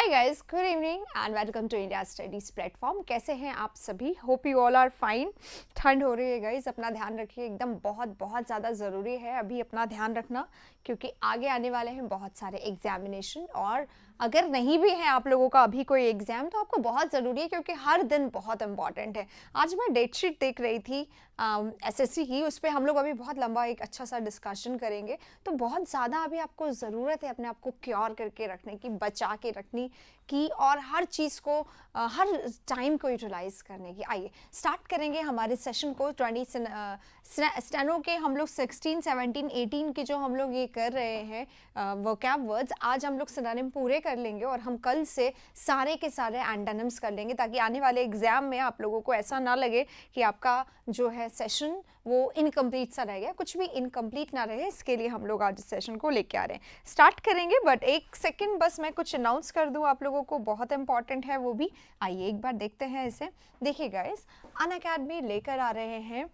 Hi guys, good evening and welcome to India studies platform. कैसे हैं आप सभी? Hope you all are fine. ठंड हो रही है गाइस, अपना ध्यान रखिए, एकदम बहुत बहुत ज़्यादा ज़रूरी है अभी अपना ध्यान रखना, क्योंकि आगे आने वाले हैं बहुत सारे एग्जामिनेशन। और अगर नहीं भी है आप लोगों का अभी कोई एग्ज़ाम, तो आपको बहुत ज़रूरी है, क्योंकि हर दिन बहुत इंपॉर्टेंट है। आज मैं डेट शीट देख रही थी एसएससी की, उस पर हम लोग अभी बहुत लंबा एक अच्छा सा डिस्कशन करेंगे। तो बहुत ज़्यादा अभी आपको ज़रूरत है अपने आप को क्योर करके रखने की, बचा के रखने की, और हर चीज़ को हर टाइम को यूटिलाइज करने की। आइए स्टार्ट करेंगे हमारे सेशन को। 20 स्टेनो के हम लोग 16, 17, 18 के जो हम लोग ये कर रहे हैं वोकैब वर्ड्स, आज हम लोग सिनोनिम पूरे कर लेंगे और हम कल से सारे के सारे एंटोनिम्स कर लेंगे, ताकि आने वाले एग्जाम में आप लोगों को ऐसा ना लगे कि आपका जो है सेशन वो इनकम्प्लीट सा रह गया। कुछ भी इनकम्प्लीट ना रहे, इसके लिए हम लोग आज इस सेशन को लेके आ रहे हैं। स्टार्ट करेंगे, बट एक सेकंड बस मैं कुछ अनाउंस कर दूं आप लोगों को, बहुत इंपॉर्टेंट है वो भी। आइए एक बार देखते हैं इसे। देखिए गाइस, अनअकैडमी लेकर आ रहे हैं,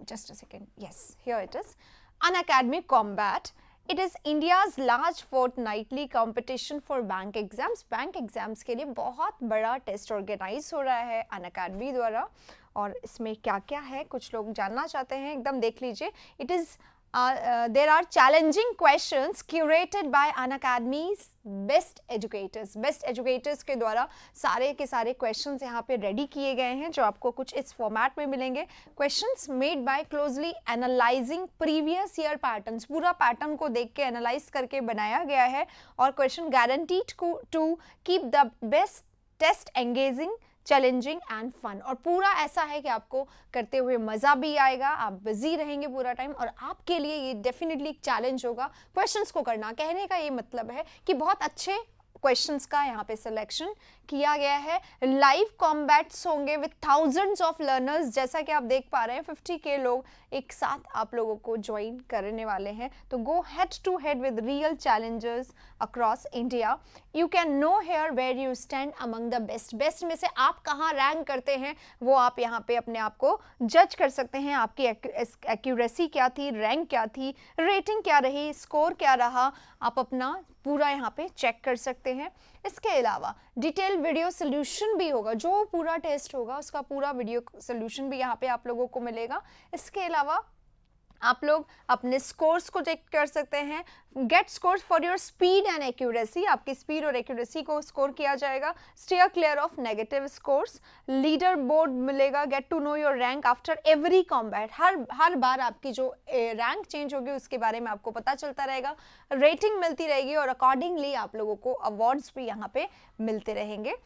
just a second, yes here it is, Unacademy combat. It is India's large fortnightly competition for bank exams. Bank exams के लिए बहुत बड़ा टेस्ट ऑर्गेनाइज हो रहा है अनअकैडमी द्वारा, और इसमें क्या क्या है कुछ लोग जानना चाहते हैं, एकदम देख लीजिए। It is there are challenging questions curated by Unacademy's best educators के द्वारा सारे के सारे क्वेश्चंस यहाँ पे रेडी किए गए हैं, जो आपको कुछ इस फॉर्मेट में मिलेंगे। Questions made by closely analysing previous year patterns, पूरा पैटर्न को देख के एनालाइज करके बनाया गया है। और question guaranteed to keep the best test engaging, challenging and fun. और पूरा ऐसा है कि आपको करते हुए मज़ा भी आएगा, आप बिजी रहेंगे पूरा टाइम, और आपके लिए ये डेफिनेटली एक चैलेंज होगा क्वेश्चंस को करना। कहने का ये मतलब है कि बहुत अच्छे क्वेश्चंस का यहाँ पे सिलेक्शन किया गया है। लाइव कॉम्बैट्स होंगे विद थाउजेंड्स ऑफ लर्नर्स, जैसा कि आप देख पा रहे हैं 50K लोग एक साथ आप लोगों को ज्वाइन करने वाले हैं। तो go head to head with real challengers across India. You can know here where you stand among the best में से आप कहाँ रैंक करते हैं, वो आप यहाँ पे अपने आप को जज कर सकते हैं। आपकी एक्यूरेसी क्या थी, रैंक क्या थी, रेटिंग क्या रही, स्कोर क्या रहा, आप अपना पूरा यहाँ पे चेक कर सकते हैं। इसके अलावा डिटेल वीडियो सोल्यूशन भी होगा, जो पूरा टेस्ट होगा उसका पूरा वीडियो सोल्यूशन भी यहाँ पे आप लोगों को मिलेगा। इसके अलावा आप लोग अपने स्कोर्स को चेक कर सकते हैं। Get scores for your speed and accuracy, आपकी स्पीड और एक्यूरेसी को स्कोर किया जाएगा। Steer clear of negative scores. Leader board मिलेगा। Get to know your rank after every combat, हर बार आपकी जो रैंक चेंज होगी उसके बारे में आपको पता चलता रहेगा। रेटिंग मिलती रहेगी, और अकॉर्डिंगली आप लोगों को अवार्ड्स भी यहाँ पे मिलते रहेंगे।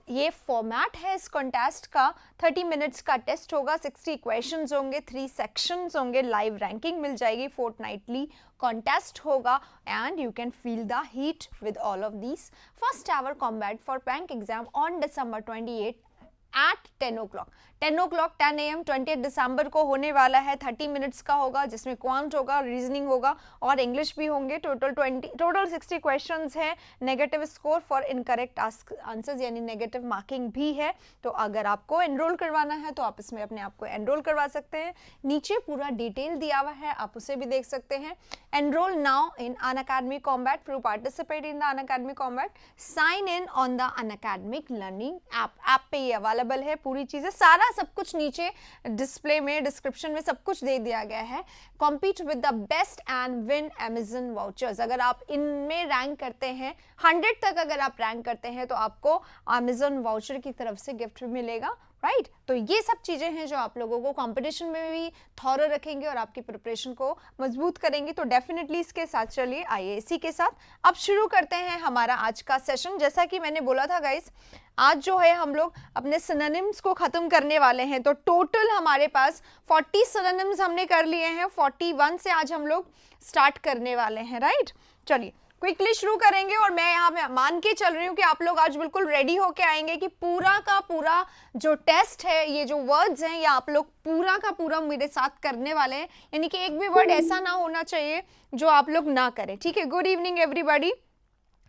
ये फॉर्मेट है इस कॉन्टेस्ट का। 30 मिनट्स का टेस्ट होगा, 60 क्वेश्चंस होंगे, 3 सेक्शंस होंगे, लाइव रैंकिंग मिल जाएगी, फोर्टनाइटली कॉन्टेस्ट होगा, and you can feel the heat with all of these. First hour combat for bank exam on December 28 at 10 o'clock 10 AM 20 दिसंबर को होने वाला है। 30 मिनट्स का होगा, जिसमें क्वांट होगा, रीजनिंग होगा और इंग्लिश भी होंगे। टोटल 60 क्वेश्चंस हैं। Negative score for incorrect answers, यानी नेगेटिव मार्किंग भी है। तो अगर आपको एनरोल करवाना है तो आप इसमें अपने आप को एनरोल करवा सकते हैं। नीचे पूरा डिटेल दिया हुआ है, आप उसे भी देख सकते हैं। Enroll now in Unacademy combat to participate in the Unacademy combat. Sign in on the Unacademy learning app पे ये अवेलेबल है पूरी चीज़ें, सारा सब कुछ नीचे डिस्प्ले में, डिस्क्रिप्शन में सब कुछ दे दिया गया है। Compete with the best and win Amazon vouchers. अगर आप इनमें रैंक करते हैं, 100 तक अगर आप रैंक करते हैं, तो आपको Amazon वाउचर की तरफ से गिफ्ट मिलेगा, राइट। तो ये सब चीज़ें हैं जो आप लोगों को कंपटीशन में भी थॉरो रखेंगे और आपकी प्रिपरेशन को मजबूत करेंगे। तो डेफिनेटली इसके साथ चलिए, आइए इसी के साथ अब शुरू करते हैं हमारा आज का सेशन। जैसा कि मैंने बोला था गाइस, आज जो है हम लोग अपने सिनोनिम्स को ख़त्म करने वाले हैं। तो टोटल हमारे पास 40 सिनोनिम्स हमने कर लिए हैं, 41 से आज हम लोग स्टार्ट करने वाले हैं, राइट। चलिए क्विकली शुरू करेंगे, और मैं यहाँ मान के चल रही हूँ कि आप लोग आज बिल्कुल रेडी होके आएंगे कि पूरा का पूरा जो टेस्ट है, ये जो वर्ड्स हैं, ये आप लोग पूरा का पूरा मेरे साथ करने वाले हैं। यानी कि एक भी वर्ड ऐसा ना होना चाहिए जो आप लोग ना करें, ठीक है। Good evening everybody,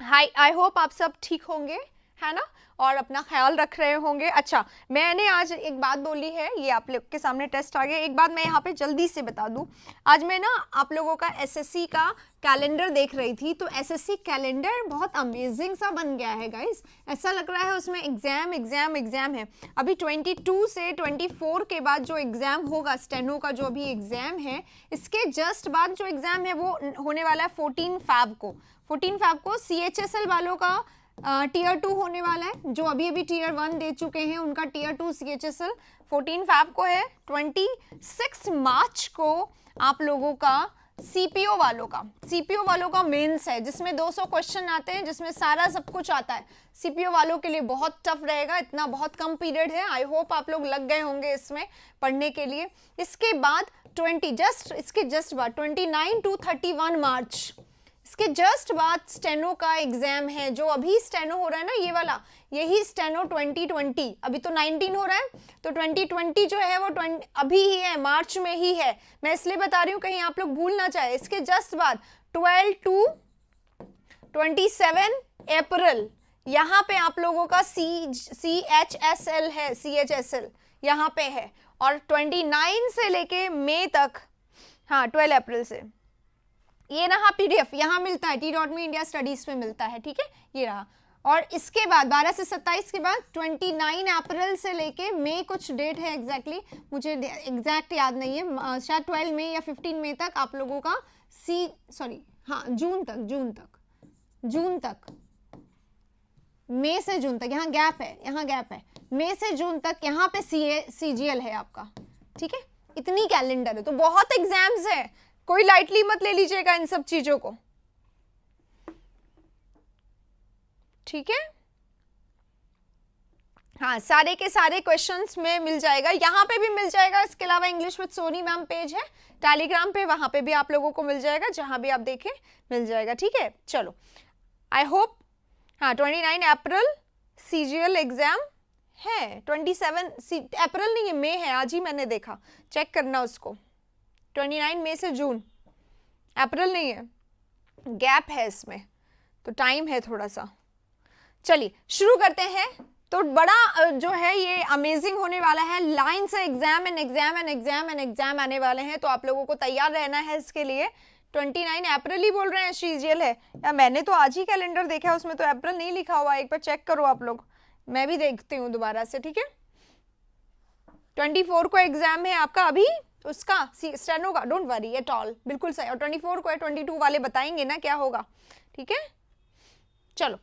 hi, I hope आप सब ठीक होंगे, है ना, और अपना ख्याल रख रहे होंगे। अच्छा, मैंने आज एक बात बोली है, ये आप लोग के सामने टेस्ट आ गया। एक बात मैं यहाँ पे जल्दी से बता दूँ, आज मैं ना आप लोगों का एसएससी का कैलेंडर देख रही थी, तो एसएससी कैलेंडर बहुत अमेजिंग सा बन गया है गाइस। ऐसा लग रहा है उसमें एग्जाम एग्जाम एग्जाम है। अभी 22 से 24 के बाद जो एग्जाम होगा, स्टेनो का जो अभी एग्जाम है, इसके जस्ट बाद जो एग्जाम है वो होने वाला है 14 फ़रवरी को। 14 फरवरी को CHSL वालों का टीयर 2 होने वाला है। जो अभी अभी टीयर 1 दे चुके हैं उनका टीयर 2 CHSL 14 फरवरी को है। 26 मार्च को आप लोगों का सीपीओ वालों का मेंस है, जिसमें 200 क्वेश्चन आते हैं, जिसमें सारा सब कुछ आता है। सीपीओ वालों के लिए बहुत टफ रहेगा, इतना बहुत कम पीरियड है। आई होप आप लोग लग गए होंगे इसमें पढ़ने के लिए। इसके बाद इसके जस्ट बाद 29 to 31 मार्च, इसके जस्ट बाद स्टेनो का एग्जाम है। जो अभी स्टेनो हो रहा है ना, ये वाला, यही स्टेनो 2020, अभी तो 19 हो रहा है, तो 2020 जो है वो अभी ही है, मार्च में ही है। मैं इसलिए बता रही हूँ कहीं आप लोग भूल ना जाए। इसके जस्ट बाद 12 to 27 अप्रैल यहाँ पे आप लोगों का CHSL है, CHSL यहाँ पे है। और 29 से लेके मई तक, हाँ 12 अप्रैल से, ये रहा PDF, यहाँ मिलता है, T.me इंडिया स्टडीज में मिलता है, ठीक है, ये रहा। और इसके बाद 12 से 27 के बाद 29 अप्रैल से लेके मई, कुछ डेट है एग्जैक्टली, मुझे एग्जैक्ट याद नहीं है, शायद 12 मई या 15 मई तक आप लोगों का जून तक, मई से जून तक, यहाँ गैप है, मई से जून तक यहाँ पे CGL है आपका, ठीक है। इतनी कैलेंडर है, तो बहुत एग्जाम्स है, कोई लाइटली मत ले लीजिएगा इन सब चीजों को, ठीक है। हाँ, सारे के सारे क्वेश्चंस में मिल जाएगा, यहाँ पे भी मिल जाएगा। इसके अलावा English with Sony ma'am page है टेलीग्राम पे, वहां पे भी आप लोगों को मिल जाएगा, जहां भी आप देखें मिल जाएगा, ठीक है। चलो, आई होप, हाँ 29 अप्रैल CGL एग्जाम है, 27 अप्रैल नहीं है, मई है, आज ही मैंने देखा, चेक करना उसको। 29 मई से जून, अप्रैल नहीं है, गैप है इसमें, तो टाइम है थोड़ा सा। चलिए शुरू करते हैं। तो बड़ा जो है ये अमेजिंग होने वाला है, लाइन से एग्जाम आने वाले हैं, तो आप लोगों को तैयार रहना है इसके लिए। 29 अप्रैल ही बोल रहे हैं CGL है, या मैंने तो आज ही कैलेंडर देखा है, उसमें तो अप्रैल नहीं लिखा हुआ, एक बार चेक करो आप लोग, मैं भी देखती हूँ दोबारा से, ठीक है। 24 को एग्जाम है आपका अभी, उसका स्टेनो का, डोंट वरी एट ऑल, बिल्कुल सही। और 24 को है, 22 वाले बताएंगे ना क्या होगा, ठीक है। चलो,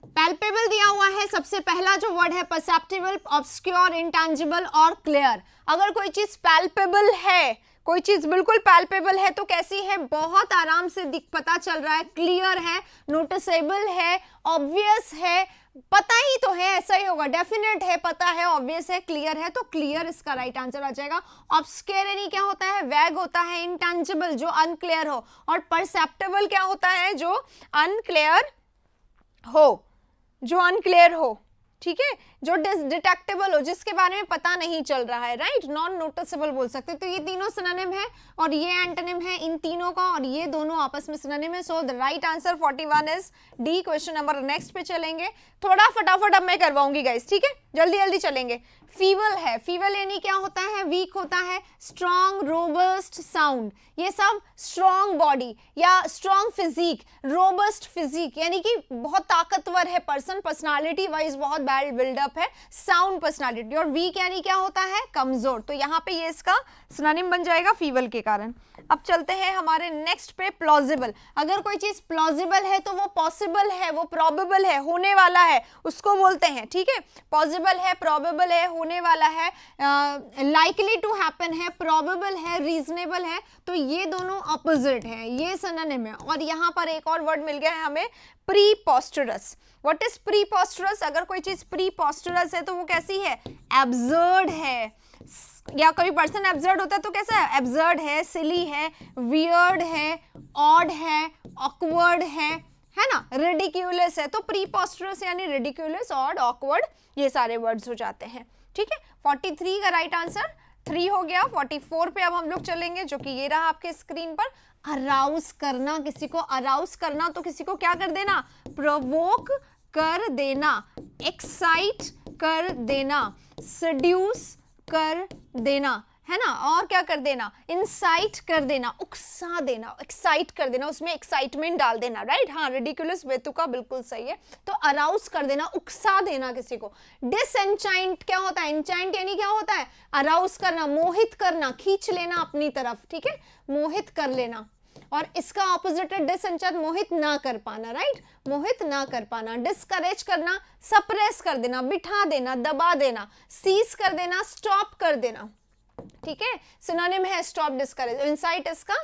पैल्पेबल दिया हुआ है, सबसे पहला जो वर्ड है परसेप्टिबल, ऑब्स्क्योर, इंटेंजिबल और क्लियर। अगर कोई चीज पैल्पेबल है, कोई चीज बिल्कुल पैल्पेबल है, तो कैसी है, बहुत आराम से पता चल रहा है, क्लियर है, नोटिसेबल है, ऑब्वियस है, पता ही तो है, ऐसा ही होगा, डेफिनेट है, पता है, ऑब्वियस है, क्लियर है, तो क्लियर इसका राइट आंसर आ जाएगा। ऑब्स्क्योर यानी क्या होता है, वैग होता है, इंटेंजिबल जो अनक्लियर हो, और परसेप्टिबल क्या होता है, जो अनक्लियर हो, ठीक है, जो डिटेक्टेबल हो, जिसके बारे में पता नहीं चल रहा है, राइट, नॉन नोटिसेबल बोल सकते। तो ये तीनों सिनोनिम है, और ये एंटोनिम है इन तीनों का, और ये दोनों आपस में सिनोनिम है। So the right answer 41 is D. Question number next पे चलेंगे, थोड़ा फटाफट अब मैं करवाऊंगी गाइस, ठीक है, जल्दी जल्दी चलेंगे। फीबल है, फीबल यानी क्या होता है, वीक होता है, स्ट्रॉन्ग, रोबस्ट, साउंड, ये सब स्ट्रॉन्ग बॉडी या स्ट्रॉन्ग फिजिक, रोबस्ट फिजिक यानी कि बहुत ताकतवर है पर्सन, पर्सनालिटी वाइज बहुत वेल बिल्डअप है, साउंड पर्सनालिटी। और वीक यानी क्या होता है, कमजोर। तो यहाँ पे ये इसका सिनोनिम बन जाएगा फीबल के कारण। अब चलते हैं हमारे नेक्स्ट पे, प्लॉजिबल। अगर कोई चीज प्लॉजिबल है तो वो पॉसिबल है, वो प्रोबेबल है, होने वाला है, उसको बोलते हैं, ठीक है। पॉसिबल है, प्रोबेबल है, होने वाला है, लाइकली टू हैपन है, प्रोबेबल है, रीजनेबल है, तो ये दोनों ऑपोजिट है, ये सिनोनिम है। और यहाँ पर एक और वर्ड मिल गया है हमें, प्रीपोस्टरस। What is प्रीपोस्टरस? अगर कोई चीज प्रीपोस्टरस है तो वो कैसी है, एब्सर्ड है, या कोई पर्सन एब्सर्ड होता है तो कैसा है, एब्सर्ड है, सिली है, वियर्ड है, ऑड है, ऑकवर्ड है ना, रिडिक्यूलस है। तो प्रीपोस्टरस यानी रिडिक्यूलस, ऑड, ऑकवर्ड, ये सारे वर्ड्स हो जाते हैं, ठीक है। 43 का राइट आंसर 3 हो गया। 44 पे अब हम लोग चलेंगे, जो कि ये रहा आपके स्क्रीन पर। अराउज करना, किसी को अराउज करना, तो किसी को क्या कर देना, प्रोवोक कर देना, एक्साइट कर देना, सेड्यूस कर देना, है ना, और क्या कर देना, इंसाइट कर देना, उकसा देना, एक्साइट कर देना, उसमें एक्साइटमेंट डाल देना, राइट, हाँ, रिडिकुलस बेतुका बिल्कुल सही है। तो अराउज कर देना, उकसा देना किसी को। डिसएंचाइंट क्या होता है, एंचाइंट यानी क्या होता है, अराउज करना, मोहित करना, खींच लेना अपनी तरफ, ठीक है, मोहित कर लेना। और इसका ऑपोजिट है डिसएंचांट, मोहित ना कर पाना, राइट, मोहित ना कर पाना। डिस्करेज करना, सप्रेस कर देना, बिठा देना, दबा देना, सीज कर देना, स्टॉप कर देना, ठीक है, सिनोनिम है स्टॉप, डिस्करेज, इंसाइट इसका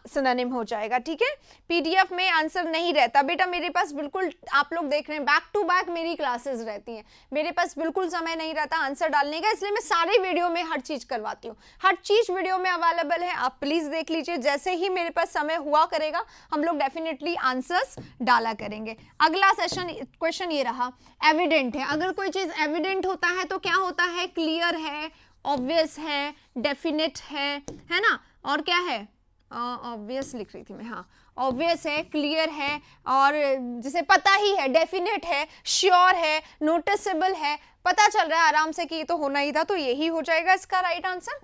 सिनोनिम हो जाएगा, ठीक है। पीडीएफ में आंसर नहीं रहता बेटा मेरे पास, बिल्कुल आप लोग देख रहे हैं बैक टू बैक मेरी क्लासेस रहती हैं, मेरे पास बिल्कुल समय नहीं रहता आंसर डालने का, इसलिए मैं सारे वीडियो में हर चीज करवाती हूँ, हर चीज वीडियो में अवेलेबल है, आप प्लीज देख लीजिए। जैसे ही मेरे पास समय हुआ करेगा हम लोग डेफिनेटली आंसर्स डाला करेंगे। अगला सेशन क्वेश्चन ये रहा, एविडेंट है, अगर कोई चीज एविडेंट होता है तो क्या होता है, क्लियर है, ऑब्वियस है, डेफिनेट है ना, और क्या है, ऑब्वियस लिख रही थी मैं, हाँ, ऑब्वियस है, क्लियर है, और जिसे पता ही है, डेफिनेट है, श्योर है, नोटिसेबल है, पता चल रहा है आराम से कि ये तो होना ही था, तो यही हो जाएगा इसका राइट आंसर।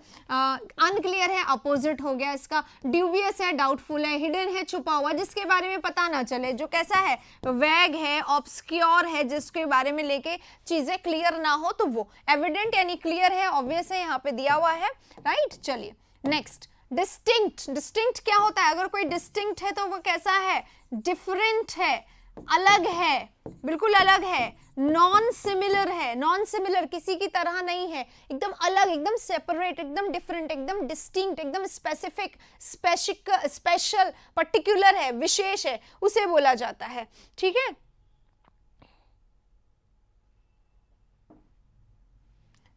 अनक्लियर है, अपोजिट हो गया इसका। ड्यूबियस है, डाउटफुल है, हिडन है, छुपा हुआ, जिसके बारे में पता ना चले, जो कैसा है, वैग है, ऑब्सक्योर है, जिसके बारे में लेके चीजें क्लियर ना हो, तो वो एविडेंट यानी क्लियर है, ऑब्वियस है, यहाँ पे दिया हुआ है, राइट। चलिए नेक्स्ट, डिस्टिंक्ट। डिस्टिंक्ट क्या होता है, अगर कोई डिस्टिंक्ट है तो वो कैसा है, डिफरेंट है, अलग है, बिल्कुल अलग है। नॉन सिमिलर है, नॉन सिमिलर किसी की तरह नहीं है, एकदम अलग, एकदम सेपरेट, एकदम डिफरेंट, एकदम डिस्टिंक्ट, एकदम स्पेसिफिक, स्पेशल, पर्टिकुलर है, विशेष है, उसे बोला जाता है, ठीक है।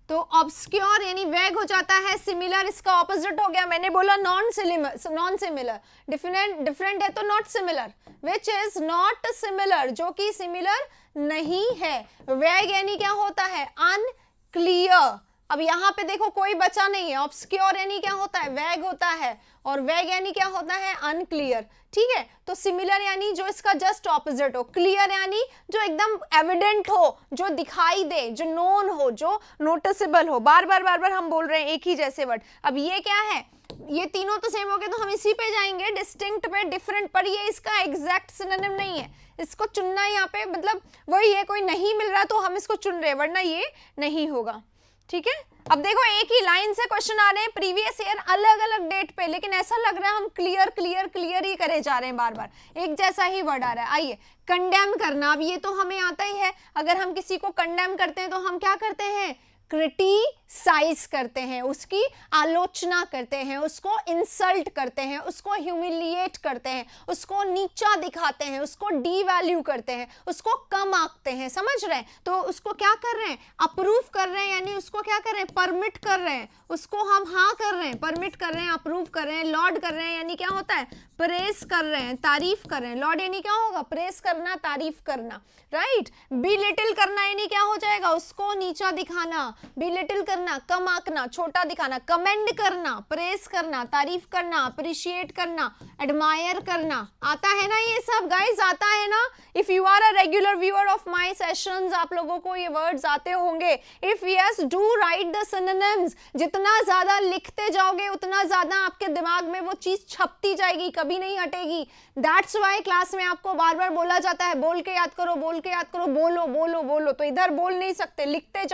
तो ऑब्सक्योर यानी वैग हो जाता है, सिमिलर इसका ऑपोजिट हो गया, मैंने बोला नॉन सिमिलर, डिफरेंट है तो not similar, which is not similar, जो कि सिमिलर नहीं है। वैग यानी क्या होता है, अनक्लियर। अब यहाँ पे देखो कोई बचा नहीं है, ऑब्सक्योर यानी क्या होता है, वैग होता है, और वैग यानी क्या होता है, अनक्लियर, ठीक है। तो सिमिलर यानी जो इसका जस्ट ऑपोजिट हो, क्लियर यानी जो एकदम एविडेंट हो, जो दिखाई दे, जो नोन हो, जो नोटिसेबल हो। बार बार हम बोल रहे हैं एक ही जैसे वर्ड। अब ये क्या है, ये तीनों तो सेम हो गए, तो हम इसी पे जाएंगे, डिस्टिंक्ट पे, डिफरेंट पर। ये इसका एग्जैक्ट सिनोनिम नहीं है, इसको चुनना यहाँ पे, मतलब वही है, कोई नहीं मिल रहा तो हम इसको चुन रहे, वरना ये नहीं होगा, ठीक है। अब देखो एक ही लाइन से क्वेश्चन आ रहे हैं प्रीवियस ईयर अलग अलग डेट पे, लेकिन ऐसा लग रहा है हम क्लियर क्लियर क्लियर ही करे जा रहे हैं, बार बार एक जैसा ही वर्ड आ रहा है। आइए, कंडेम करना, अब ये तो हमें आता ही है, अगर हम किसी को कंडेम करते हैं तो हम क्या करते हैं, क्रिटिसाइज करते हैं, उसकी आलोचना करते हैं, उसको इंसल्ट करते हैं, उसको ह्यूमिलिएट करते हैं, उसको नीचा दिखाते हैं, उसको डीवैल्यू करते हैं, उसको कम आंकते हैं, समझ रहे हैं। तो उसको क्या कर रहे हैं, अप्रूव कर रहे हैं, यानी उसको क्या कर रहे हैं, परमिट कर रहे हैं, उसको हम हाँ कर रहे हैं, परमिट कर रहे हैं, अप्रूव कर रहे हैं, लॉर्ड कर रहे हैं, यानी क्या होता है, प्रेस कर रहे हैं, तारीफ कर रहे हैं। लॉर्ड यानी क्या होगा, प्रेस करना, तारीफ करना, राइट। बिलिटिल करना यानी क्या हो जाएगा, उसको नीचा दिखाना, बिलिटिल करना, कम आंकना, छोटा दिखाना। कमेंड करना, प्रेस करना, तारीफ करना, अप्रिशिएट करना, एडमायर करना। आता है ना ये सब गाइस, आता है ना। If you are a regular viewer of my sessions, आप लोगों को ये वर्ड्स आते होंगे। If yes, do write the synonyms. जितना ज्यादा लिखते जाओगे उतना ज्यादा आपके दिमाग में वो चीज छपती जाएगी, कभी नहीं हटेगी। दैट्स व्हाई क्लास में आपको बार बार बोला जाता है, बोल के याद करो, बोल के याद करो, बोलो बोलो बोलो। तो इधर बोल नहीं सकते, लिखते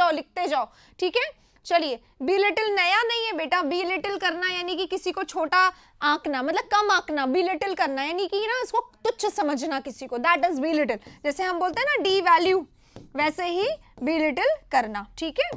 जाओ, ठीक है। चलिए, बी लिटिल नया नहीं है बेटा, बी लिटिल करना यानी कि किसी को छोटा आंकना, मतलब कम आंकना। बी लिटिल करना यानी कि ना उसको तुच्छ समझना किसी को, दैट इज बी लिटिल। जैसे हम बोलते हैं ना डी वैल्यू, वैसे ही बी लिटिल करना, ठीक है।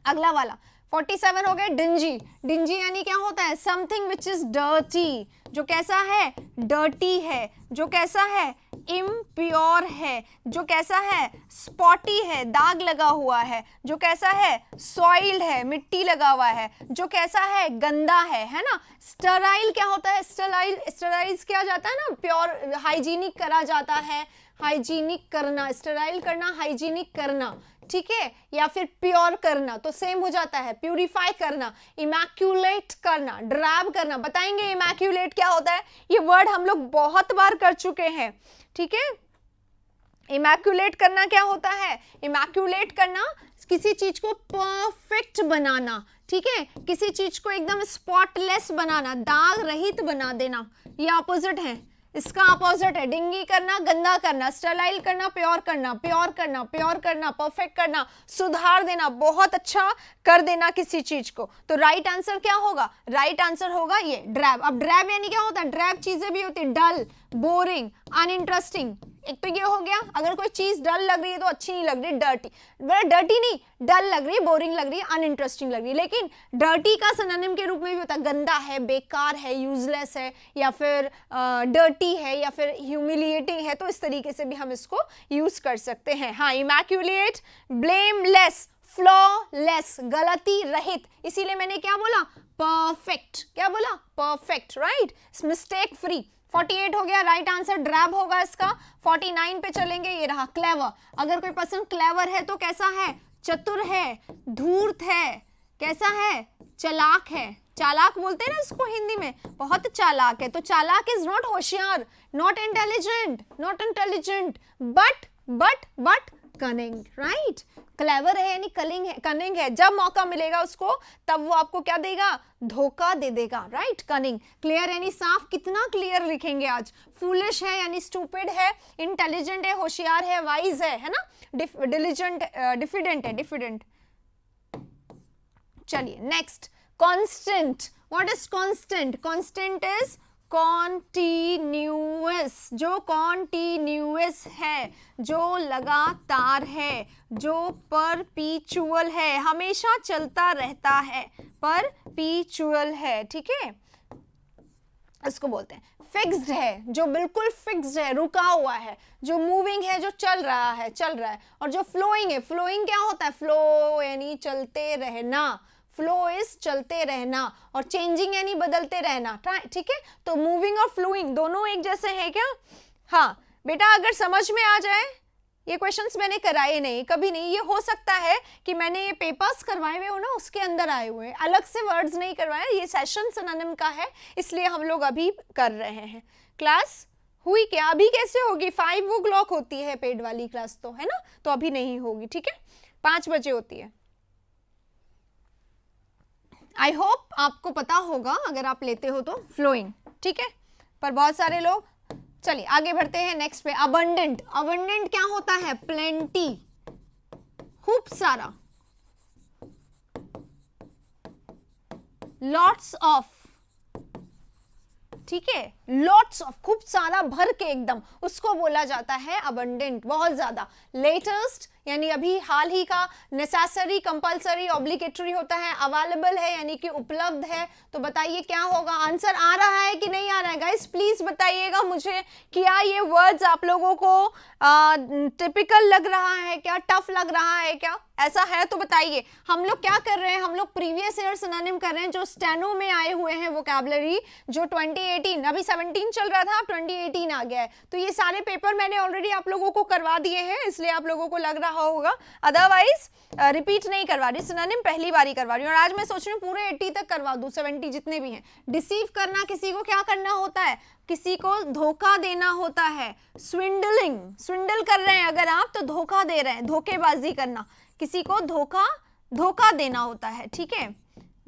अगला वाला 47 हो गए, डिंजी। डिंजी यानी क्या होता है, समथिंग विच इज डर्टी, जो कैसा है, डर्टी है, जो कैसा है, इम्प्योर है, जो कैसा है, स्पॉटी है, दाग लगा हुआ है, जो कैसा है, सॉइल्ड है, मिट्टी लगा हुआ है, जो कैसा है, गंदा है ना। स्टराइल क्या होता है, स्टराइल किया जाता है ना, प्योर हाइजीनिक करा जाता है, हाइजीनिक करना, स्टराइल करना, हाइजीनिक करना, ठीक है, या फिर प्योर करना, तो सेम हो जाता है, प्यूरिफाई करना, इमैक्यूलेट करना, ड्रैब करना। बताएंगे इमैक्यूलेट क्या होता है, ये वर्ड हम लोग बहुत बार कर चुके हैं, ठीक है। इमैक्युलेट करना क्या होता है? इमैक्युलेट करना किसी चीज को परफेक्ट बनाना, ठीक है, किसी चीज को एकदम स्पॉटलेस बनाना, दाग रहित बना देना, ये ऑपोजिट है। इसका अपोजिट है डिंगी करना, गंदा करना, स्टरलाइल करना, प्योर करना, प्योर करना, प्योर करना, परफेक्ट करना, सुधार देना, बहुत अच्छा कर देना किसी चीज को। तो राइट आंसर क्या होगा? राइट आंसर होगा ये ड्रैब। अब ड्रैब यानी क्या होता है? ड्रैब चीजें भी होती है, डल, बोरिंग, अनइंटरेस्टिंग। एक तो ये हो गया, अगर कोई चीज डल लग रही है तो अच्छी नहीं लग रही, डर्टी, डर्टी नहीं, डल लग रही है, बोरिंग लग रही है, अनइंटरेस्टिंग लग रही है। लेकिन डर्टी का सिनोनिम के रूप में भी होता है गंदा है, बेकार है, यूजलेस है, या फिर डर्टी है, या फिर ह्यूमिलिएटिंग है। तो इस तरीके से भी हम इसको यूज कर सकते हैं। हाँ, इमैक्युलेट, ब्लेमलेस, फ्लॉलेस, गलती रहित, इसीलिए मैंने क्या बोला? परफेक्ट। क्या बोला? Perfect, right, mistake free. 48 हो गया, राइट आंसर ड्रैब होगा इसका। 49 पे चलेंगे, ये रहा क्लेवर। अगर कोई पर्सन क्लेवर है तो कैसा है? चतुर है, धूर्त है, कैसा है? चालाक है। चालाक बोलते हैं ना इसको हिंदी में, बहुत चालाक है। तो चालाक इज नॉट होशियार, not intelligent, not intelligent, but cunning, right. Clever है यानी कनिंग है। जब मौका मिलेगा उसको तब वो आपको क्या देगा? धोखा दे देगा, राइट। कनिंग, क्लियर यानी साफ, कितना क्लियर लिखेंगे आज। फूलिश है यानी स्टूपिड है, इंटेलिजेंट है, होशियार है, वाइज है ना, डिलिजेंट, डिफिडेंट है, डिफिडेंट। चलिए next, constant. What is constant? Constant is continuous, जो कॉन्टिन्यूअस है, जो लगातार है, जो परपीचुअल है, हमेशा चलता रहता है, परपीचुअल है, ठीक है, इसको बोलते हैं। फिक्स्ड है, जो बिल्कुल फिक्स्ड है, रुका हुआ है, जो मूविंग है, जो चल रहा है, चल रहा है। और जो फ्लोइंग है, फ्लोइंग क्या होता है? फ्लो यानी चलते रहना, फ्लो इज चलते रहना, और चेंजिंग यानी बदलते रहना, ठीक है। तो मूविंग और फ्लोइंग दोनों एक जैसे हैं क्या? हाँ बेटा, अगर समझ में आ जाए, ये क्वेश्चंस मैंने कराए नहीं, कभी नहीं। ये हो सकता है कि मैंने ये पेपर्स करवाए हुए हो ना, उसके अंदर आए हुए हैं, अलग से वर्ड्स नहीं करवाए। ये सेशन सिनोनिम का है, इसलिए हम लोग अभी कर रहे हैं। क्लास हुई क्या? अभी कैसे होगी? 5 o'clock होती है पेड वाली क्लास, तो है ना, तो अभी नहीं होगी, ठीक है, 5 बजे होती है। आई होप आपको पता होगा अगर आप लेते हो तो, फ्लोइंग, ठीक है। पर बहुत सारे लोग, चलिए आगे बढ़ते हैं नेक्स्ट पे। अबंडेंट। अबंडेंट क्या होता है? प्लेंटी, खूब सारा, लॉट्स ऑफ, ठीक है, लॉट्स ऑफ, खूब सारा, भर के एकदम, उसको बोला जाता है अबंडेंट, बहुत ज्यादा। लेटेस्ट यानी अभी हाल ही का, नेसेसरी, कंपलसरी, ऑब्लिगेटरी होता है, अवेलेबल है यानी कि उपलब्ध है। तो बताइए क्या होगा? आंसर आ रहा है कि नहीं आ रहा है? गाइस प्लीज बताइएगा मुझे, क्या ये वर्ड्स आप लोगों को टिपिकल लग रहा है क्या, टफ लग रहा है क्या? ऐसा है तो बताइए। हम लोग क्या कर रहे हैं? हम लोग प्रीवियस ईयर सिनोनिम कर रहे हैं, जो स्टेनो में आए हुए हैं वोकैबुलरी, जो 2018, अभी 17 चल रहा था, 2018 आ गया है। तो ये सारे पेपर मैंने ऑलरेडी आप लोगों को करवा दिए हैं, इसलिए आप लोगों को लग रहा होगा, अदरवाइज रिपीट नहीं करवा रही, सिनोनिम पहली बारी करवा रही हूँ। और आज मैं सोच रही हूँ पूरे 80 तक करवा दूं, 70 जितने भी हैं। डिसीव करना, किसी को क्या करना होता है? किसी को धोखा देना होता है। स्विंडलिंग, स्विंडल कर रहे हैं अगर आप, तो धोखा दे रहे हैं, धोखेबाजी करना, किसी को धोखा देना होता है, ठीक है,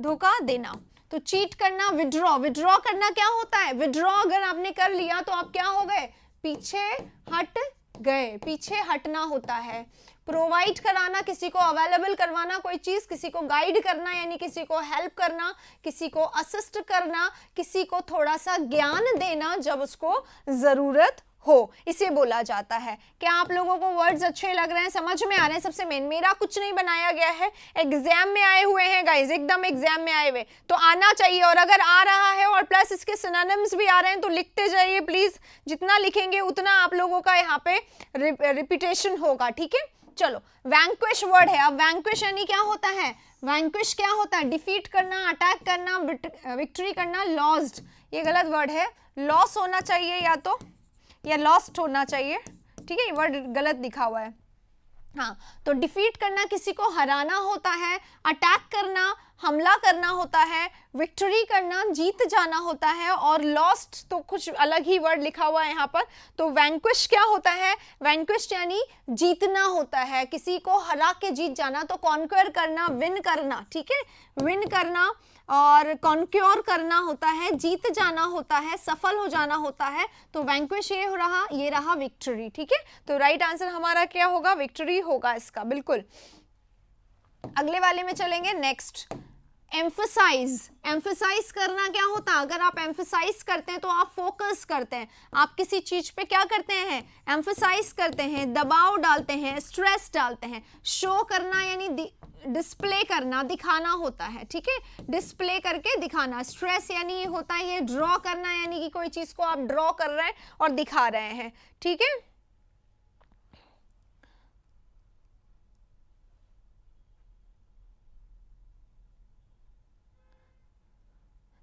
धोखा देना। तो चीट करना, विड्रॉ, विड्रॉ करना क्या होता है? विड्रॉ अगर आपने कर लिया तो आप क्या हो गए? पीछे हट गए, पीछे हटना होता है। प्रोवाइड कराना, किसी को अवेलेबल करवाना कोई चीज, किसी को गाइड करना यानी किसी को हेल्प करना, किसी को असिस्ट करना, किसी को थोड़ा सा ज्ञान देना जब उसको जरूरत हो, इसे बोला जाता है। क्या आप लोगों को वर्ड्स अच्छे लग रहे हैं, समझ में आ रहे हैं? सबसे मेन, मेरा कुछ नहीं बनाया गया है, एग्जाम में आए हुए हैं गाइस, एकदम एग्जाम में आए हुए, तो आना चाहिए। और अगर आ रहा है और प्लस इसके सिनोनिम्स भी आ रहे हैं तो लिखते जाइए प्लीज, जितना लिखेंगे उतना आप लोगों का यहाँ पे रिपीटेशन होगा, ठीक है। चलो, वैंक्विश वर्ड है। अब वैंक्विश यानी क्या होता है? वैंक्विश क्या होता है? डिफीट करना, अटैक करना, विक्ट्री करना। लॉस्ड, ये गलत वर्ड है, लॉस होना चाहिए या तो, या लॉस्ट होना चाहिए, ठीक है, ये वर्ड गलत लिखा हुआ है। हाँ, तो डिफीट करना, किसी को हराना होता है। अटैक करना, हमला करना होता है, विक्ट्री करना जीत जाना होता है, और लॉस्ट तो कुछ अलग ही वर्ड लिखा हुआ है यहाँ पर। तो वैंक्विश क्या होता है? वैंक्विश यानी जीतना होता है, किसी को हरा के जीत जाना। तो कॉन्क्वेयर करना, विन करना, ठीक है, विन करना और कॉन्क्योर करना होता है, जीत जाना होता है, सफल हो जाना होता है। तो वैंक्विश ये रहा विक्ट्री, ठीक है। तो राइट आंसर हमारा क्या होगा? विक्ट्री होगा इसका, बिल्कुल। अगले वाले में चलेंगे, नेक्स्ट एम्फसाइज। एम्फसाइज करना क्या होता है? अगर आप एम्फसाइज करते हैं तो आप फोकस करते हैं, आप किसी चीज पे क्या करते हैं? एम्फसाइज करते हैं, दबाव डालते हैं, स्ट्रेस डालते हैं। शो करना यानी डिस्प्ले करना, दिखाना होता है, ठीक है, डिस्प्ले करके दिखाना। स्ट्रेस यानी ये होता है, ये ड्रॉ करना यानी कि कोई चीज को आप ड्रॉ कर रहे हैं और दिखा रहे हैं, ठीक है।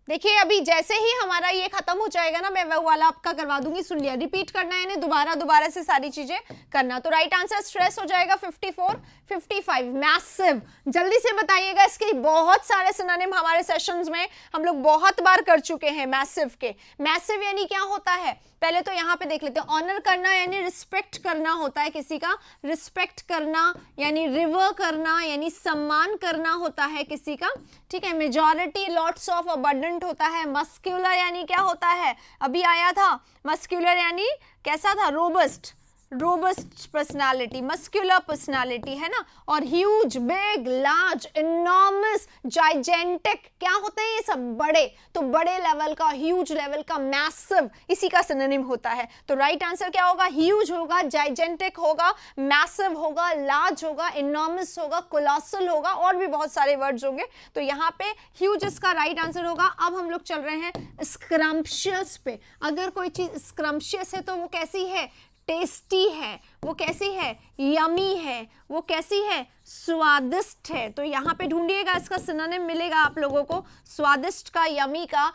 देखिए अभी जैसे ही हमारा ये खत्म हो जाएगा ना, मैं वो वाला आपका करवा दूंगी, सुन लिया, रिपीट करना है, दोबारा से सारी चीजें करना। तो राइट आंसर स्ट्रेस हो जाएगा 54, 55। मैसिव, जल्दी से बताइएगा, इसके बहुत सारे सिनोनिम हमारे सेशंस में हम लोग बहुत बार कर चुके हैं मैसिव के। मैसिव यानी क्या होता है? पहले तो यहाँ पे देख लेते हैं। ऑनर करना यानी रिस्पेक्ट करना होता है किसी का, रिस्पेक्ट करना यानी रिवर करना यानी सम्मान करना होता है किसी का, ठीक है। मेजॉरिटी, लॉट्स ऑफ, अबंडेंट होता है। मस्क्यूलर यानी क्या होता है? अभी आया था, मस्क्यूलर यानी कैसा था? Robust, robust personality, muscular personality, है ना। और huge, big, large, enormous, gigantic, क्या होते हैं ये सब? बड़े। तो बड़े लेवल का, ह्यूज लेवल का, मैसिव, इसी का सिनोनिम होता है। तो राइट आंसर क्या होगा? ह्यूज होगा, जाइजेंटिक होगा, मैसिव होगा, लार्ज होगा, इनॉर्मस होगा, कोलोसल होगा, और भी बहुत सारे वर्ड्स होंगे। तो यहाँ पे ह्यूज इसका राइट आंसर होगा। अब हम लोग चल रहे हैं स्क्रम्पशियस पे। अगर कोई चीज स्क्रम्पशियस है तो वो कैसी है? टेस्टी है। वो कैसी है? यमी है। वो कैसी है? स्वादिष्ट है। तो यहाँ पे ढूंढिएगा, इसका सिनोनिम मिलेगा आप लोगों को, स्वादिष्ट का, यमी का,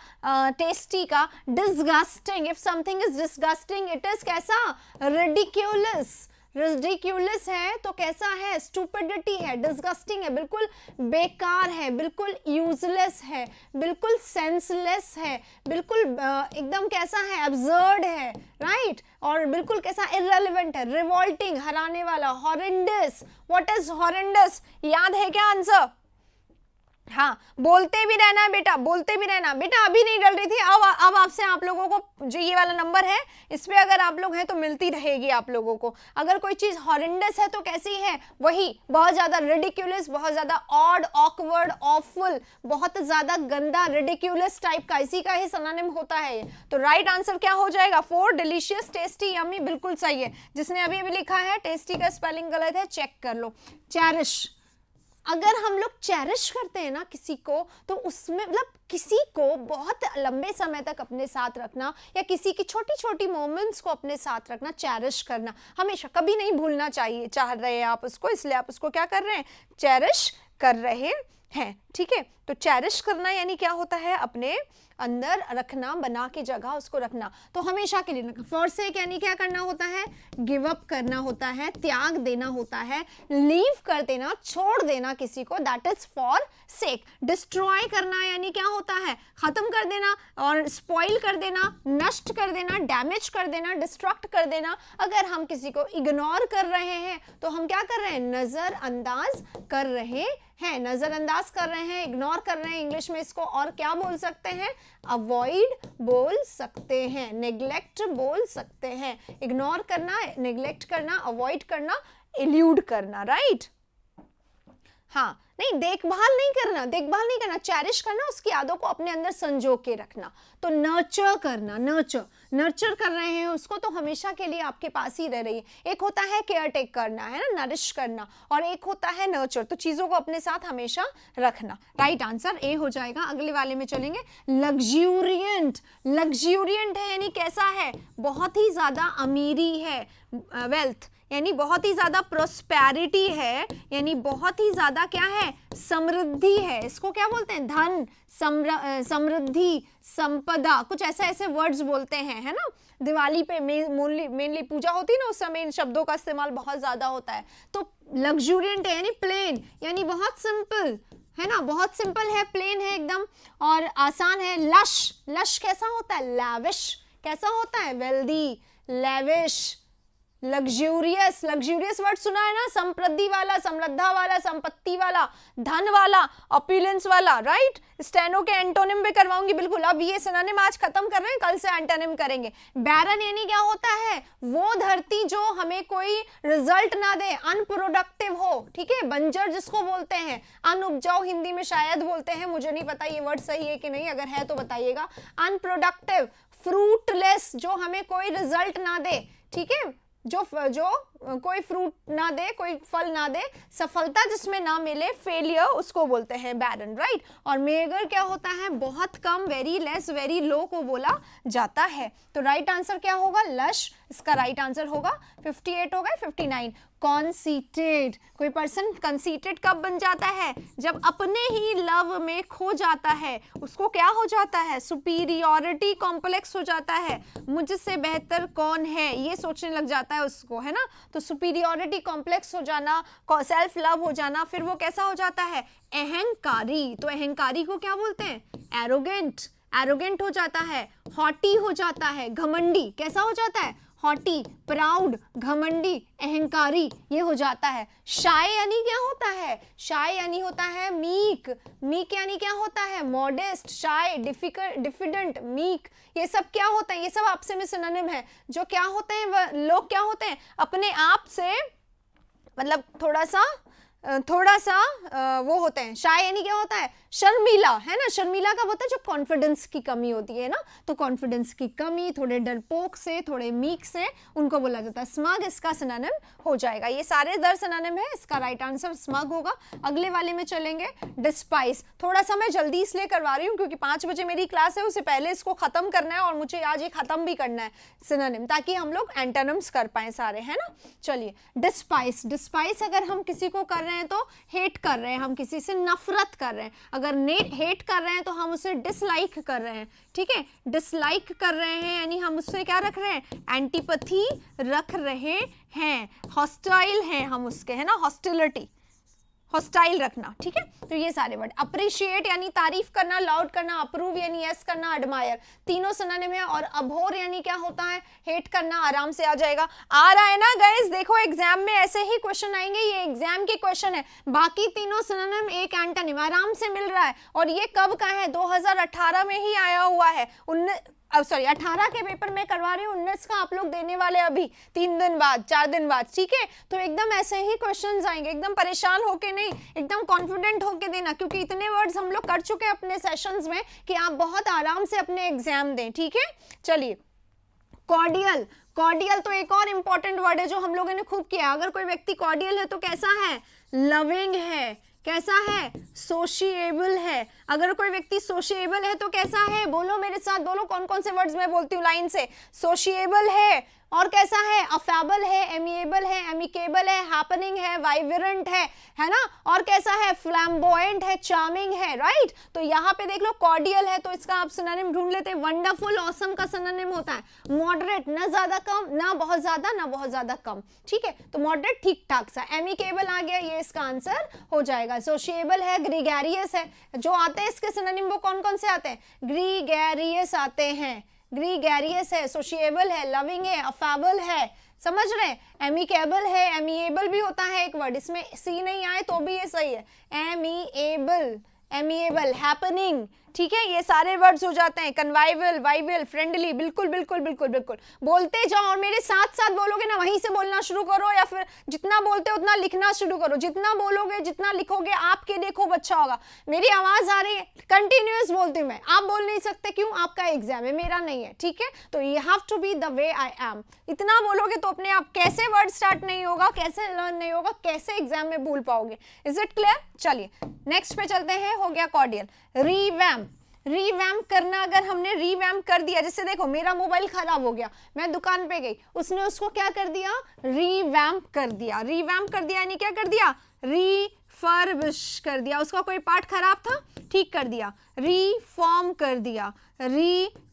टेस्टी का। Disgusting, if something is disgusting it is कैसा? रिडिक्यूलस। रिडिक्यूलस है तो कैसा है? स्टूपिडिटी है, डिसगस्टिंग है, बिल्कुल बेकार है, बिल्कुल यूजलेस है, बिल्कुल सेंसलेस है, बिल्कुल एकदम कैसा है? एब्सर्ड है, राइट। और बिल्कुल कैसा? इररिलेवेंट है, रिवॉल्टिंग, हराने वाला। Horrendous, what is horrendous? याद है क्या आंसर? हाँ, बोलते भी रहना बेटा, बोलते भी रहना बेटा। अभी नहीं डल रही थी, अब आपसे आप लोगों को जो ये वाला नंबर है इस पे अगर आप लोग हैं तो मिलती रहेगी आप लोगों को। अगर कोई चीज हॉरेंडस है तो कैसी है? वही बहुत ज्यादा रिडिक्यूलस, बहुत ज्यादा ऑड, ऑकवर्ड, ऑफुल, बहुत ज्यादा गंदा, रिडिक्यूलस टाइप का, इसी का ही सिनोनिम होता है। तो राइट आंसर क्या हो जाएगा? 4, डिलीशियस, टेस्टी, यम्मी, बिल्कुल सही है। जिसने अभी अभी लिखा है टेस्टी का स्पेलिंग गलत है, चेक कर लो। चेरिश, अगर हम लोग चेरिश करते हैं ना किसी को, तो उसमें मतलब किसी को बहुत लंबे समय तक अपने साथ रखना, या किसी की छोटी छोटी मोमेंट्स को अपने साथ रखना, चेरिश करना, हमेशा कभी नहीं भूलना चाहिए। चाह रहे हैं आप उसको, इसलिए आप उसको क्या कर रहे हैं? चेरिश कर रहे हैं, ठीक है। तो चेरिश करना यानी क्या होता है? अपने अंदर रखना, बना के जगह उसको रखना, तो हमेशा के लिए रखना। फॉरसेक यानी क्या करना होता है? गिव अप करना होता है, त्याग देना होता है, लीव कर देना, छोड़ देना किसी को, that is for sake. Destroy करना यानी क्या होता है? खत्म कर देना, और स्पॉइल कर देना, नष्ट कर देना, डैमेज कर देना, डिस्ट्रक्ट कर देना। अगर हम किसी को इग्नोर कर रहे हैं तो हम क्या कर रहे हैं? नजरअंदाज कर रहे हैं, नजरअंदाज कर रहे हैं, इग्नोर कर रहे हैं। इंग्लिश में इसको और क्या बोल सकते हैं? अवॉइड बोल सकते हैं, नेग्लेक्ट बोल सकते हैं। इग्नोर करना, नेग्लेक्ट करना, अवॉइड करना, एल्यूड करना, राइट। हाँ, नहीं, देखभाल नहीं करना, देखभाल नहीं करना, चेरिश करना, उसकी यादों को अपने अंदर संजो के रखना। तो नर्चर करना, नर्चर कर रहे हैं उसको तो हमेशा के लिए आपके पास ही रह रही है। एक होता है केयर टेक करना, है ना, नरिश करना, और एक होता है नर्चर, तो चीजों को अपने साथ हमेशा रखना। राइट आंसर ए हो जाएगा। अगले वाले में चलेंगे, लग्जूरियंट। लग्जूरियंट है यानी कैसा है? बहुत ही ज्यादा अमीरी है, वेल्थ यानी बहुत ही ज्यादा प्रोस्पेरिटी है, यानी बहुत ही ज्यादा क्या है? समृद्धि है। इसको क्या बोलते हैं? धन, समृद्धि, संपदा, कुछ ऐसे वर्ड्स बोलते हैं, है ना। दिवाली पे मेनली पूजा होती है ना, उस समय इन शब्दों का इस्तेमाल बहुत ज्यादा होता है। तो लग्जूरियंट है यानी प्लेन, यानी बहुत सिंपल, है ना, बहुत सिंपल है, प्लेन है एकदम और आसान है। लश, लश कैसा होता है, लैविश कैसा होता है, wealthy, lavish, luxurious, luxurious word सुना है ना, समृद्धि वाला, समृद्धा वाला, संपत्ति वाला, धन वाला, ऑपुलेंस वाला, राइट। स्टेनो के एंटोनिम भी करवाऊंगी बिल्कुल। अब ये सिनोनिम आज खत्म कर रहे हैं, कल से एंटोनिम करेंगे। बैरन यानी क्या होता है, वो धरती जो हमें कोई रिजल्ट ना दे, अनप्रोडक्टिव हो, ठीक है। बंजर जिसको बोलते हैं, अनउपजाऊ हिंदी में शायद बोलते हैं, मुझे नहीं पता ये वर्ड सही है कि नहीं, अगर है तो बताइएगा। अनप्रोडक्टिव, फ्रूटलेस, जो हमें कोई रिजल्ट ना दे, ठीक है, जो कोई फ्रूट ना दे, कोई फल ना दे, सफलता जिसमें ना मिले, फेलियर, उसको बोलते हैं बैरन, राइट। और मेगर क्या होता है, बहुत कम, वेरी लेस, वेरी लो को बोला जाता है। तो राइट आंसर क्या होगा, लश, इसका राइट आंसर होगा 58 हो गए, 59। कॉन्सीटेड, कोई पर्सन कंसीटेड कब बन जाता है, जब अपने ही लव में खो जाता है, उसको क्या हो जाता है, सुपीरियॉरिटी कॉम्प्लेक्स हो जाता है, मुझसे बेहतर कौन है, ये सोचने लग जाता है उसको, है ना। तो सुपीरियॉरिटी कॉम्प्लेक्स हो जाना, सेल्फ लव हो जाना, फिर वो कैसा हो जाता है, अहंकारी। तो अहंकारी को क्या बोलते हैं, एरोगेंट, एरोगेंट हो जाता है, हॉटी हो जाता है, घमंडी, कैसा हो जाता है, हॉटी, प्राउड, घमंडी, अहंकारी, ये हो जाता है। शाय यानी क्या होता है, शाय यानी होता है मीक, मीक यानी क्या होता है, मॉडेस्ट, शाय, डिफिडेंट, मीक, ये सब क्या होता है, ये सब आपसे में सिनोनिम है। जो क्या होते हैं, लोग क्या होते हैं, अपने आप से मतलब थोड़ा सा वो होते हैं। शाय यानी क्या होता है, शर्मीला, है ना। शर्मीला कब होता है, जब कॉन्फिडेंस की कमी होती है ना। तो कॉन्फिडेंस की कमी, थोड़े डरपोक से, थोड़े मीक से, उनको बोला जाता है स्मग, इसका सिनोनिम हो जाएगा। ये सारे दर सिनोनिम है, इसका राइट आंसर स्मग होगा। अगले वाले में चलेंगे, डिस्पाइस। थोड़ा सा मैं जल्दी इसलिए करवा रही हूँ क्योंकि 5 बजे मेरी क्लास है, उससे पहले इसको खत्म करना है और मुझे आज ये खत्म भी करना है सिनोनिम, ताकि हम लोग एंटोनिम्स कर पाए सारे, है ना। चलिए, डिस्पाइस, डिस्पाइस अगर हम किसी को कर रहे हैं तो हेट कर रहे हैं, हम किसी से नफरत कर रहे हैं। अगर हेट कर रहे हैं तो हम उसे डिसलाइक कर रहे हैं, ठीक है। डिसलाइक कर रहे हैं यानी हम उससे क्या रख रहे हैं, एंटीपैथी रख रहे हैं, हॉस्टाइल हैं हम उसके, है ना, हॉस्टिलिटी, हॉस्टाइल रखना, ठीक है। तो ये सारे वर्ड। अप्रिशिएट यानी तारीफ करना, लाउड करना, अप्रूव यानी यस करना, एडमायर, तीनों सिनोनिम है। और अभोर यानी क्या होता है, हेट करना, आराम से आ जाएगा। आ रहा है ना गाइस, देखो एग्जाम में ऐसे ही क्वेश्चन आएंगे, ये एग्जाम के क्वेश्चन है। बाकी तीनों सिनोनिम एक एंटोनिम आराम से मिल रहा है। और ये कब का है, 2018 में ही आया हुआ है। 18 के पेपर में करवा रही हूँ, 19 का आप लोग देने वाले अभी 3 दिन बाद, 4 दिन बाद, ठीक है। तो एकदम ऐसे ही क्वेश्चंस आएंगे, एकदम परेशान होके नहीं, एकदम कॉन्फिडेंट होके देना, क्योंकि इतने वर्ड्स हम लोग कर चुके हैं अपने सेशंस में कि आप बहुत आराम से अपने एग्जाम दें, ठीक है। चलिए, कॉर्डियल, कॉर्डियल तो एक और इंपॉर्टेंट वर्ड है जो हम लोगों ने खूब किया। अगर कोई व्यक्ति कॉर्डियल है तो कैसा है, लविंग है, कैसा है, सोशिएबल है। अगर कोई व्यक्ति सोशिएबल है तो कैसा है, बोलो मेरे साथ, बोलो कौन कौन से वर्ड्स मैं बोलती हूँ लाइन से। सोशिएबल है, और कैसा है, अफेबल है, एमिएबल है, एमिकेबल है, हैपनिंग है, वाइब्रेंट है ना। और कैसा है, फ्लैम्बॉयंट है, चार्मिंग है, राइट। तो यहाँ पे देख लो कॉर्डियल है, तो इसका आप सिनोनिम ढूंढ लेते हैं। वंडरफुल, ऑसम का सिनोनिम होता है मॉडरेट, ना ज्यादा कम, ना बहुत ज्यादा, ना बहुत ज्यादा कम, ठीक है। तो मॉडरेट, ठीक ठाक सा। एमिकेबल आ गया, ये इसका आंसर हो जाएगा। सोशिएबल है, ग्रीगैरियस है। जो आते हैं इसके सिनोनिम वो कौन कौन से आते हैं, ग्रीगैरियस आते हैं, ग्रीगैरियस है, सोशिएबल है, लविंग है, अफेबल है, समझ रहे हैं। एमिकेबल है, एमिएबल भी होता है एक वर्ड, इसमें सी नहीं आए तो भी ये सही है, एमिएबल, एमिएबल, हैपनिंग, ठीक है। ये सारे वर्ड्स हो जाते हैं। कन्वाइवल, वाइवल, फ्रेंडली, बिल्कुल बिल्कुल बिल्कुल बिल्कुल बोलते जाओ और मेरे साथ साथ बोलोगे ना, वहीं से बोलना शुरू करो, या फिर जितना बोलते हो उतना लिखना शुरू करो। जितना बोलोगे, जितना लिखोगे, आपके लिए खूब अच्छा होगा। मेरी आवाज आ रही है, कंटिन्यूअस बोलती हूँ मैं, आप बोल नहीं सकते, क्यों, आपका एग्जाम है, मेरा नहीं है, ठीक है। तो you have to be the way I am. इतना बोलोगे तो अपने आप कैसे वर्ड स्टार्ट नहीं होगा, कैसे लर्न नहीं होगा, कैसे एग्जाम में भूल पाओगे। Is it clear. चलिए नेक्स्ट पे चलते हैं। हो गया कॉर्डियल। रीवैम्प, रीवैम्प करना, अगर हमने रीवैम्प कर दिया, जैसे देखो मेरा मोबाइल खराब हो गया, मैं दुकान पे गई, उसने उसको क्या कर दिया, रीवैम्प कर दिया। रीवैम्प कर दिया यानी क्या कर दिया, रिफर्बिश कर दिया। उसका कोई पार्ट खराब था, ठीक कर दिया। रीफॉर्म कर दिया,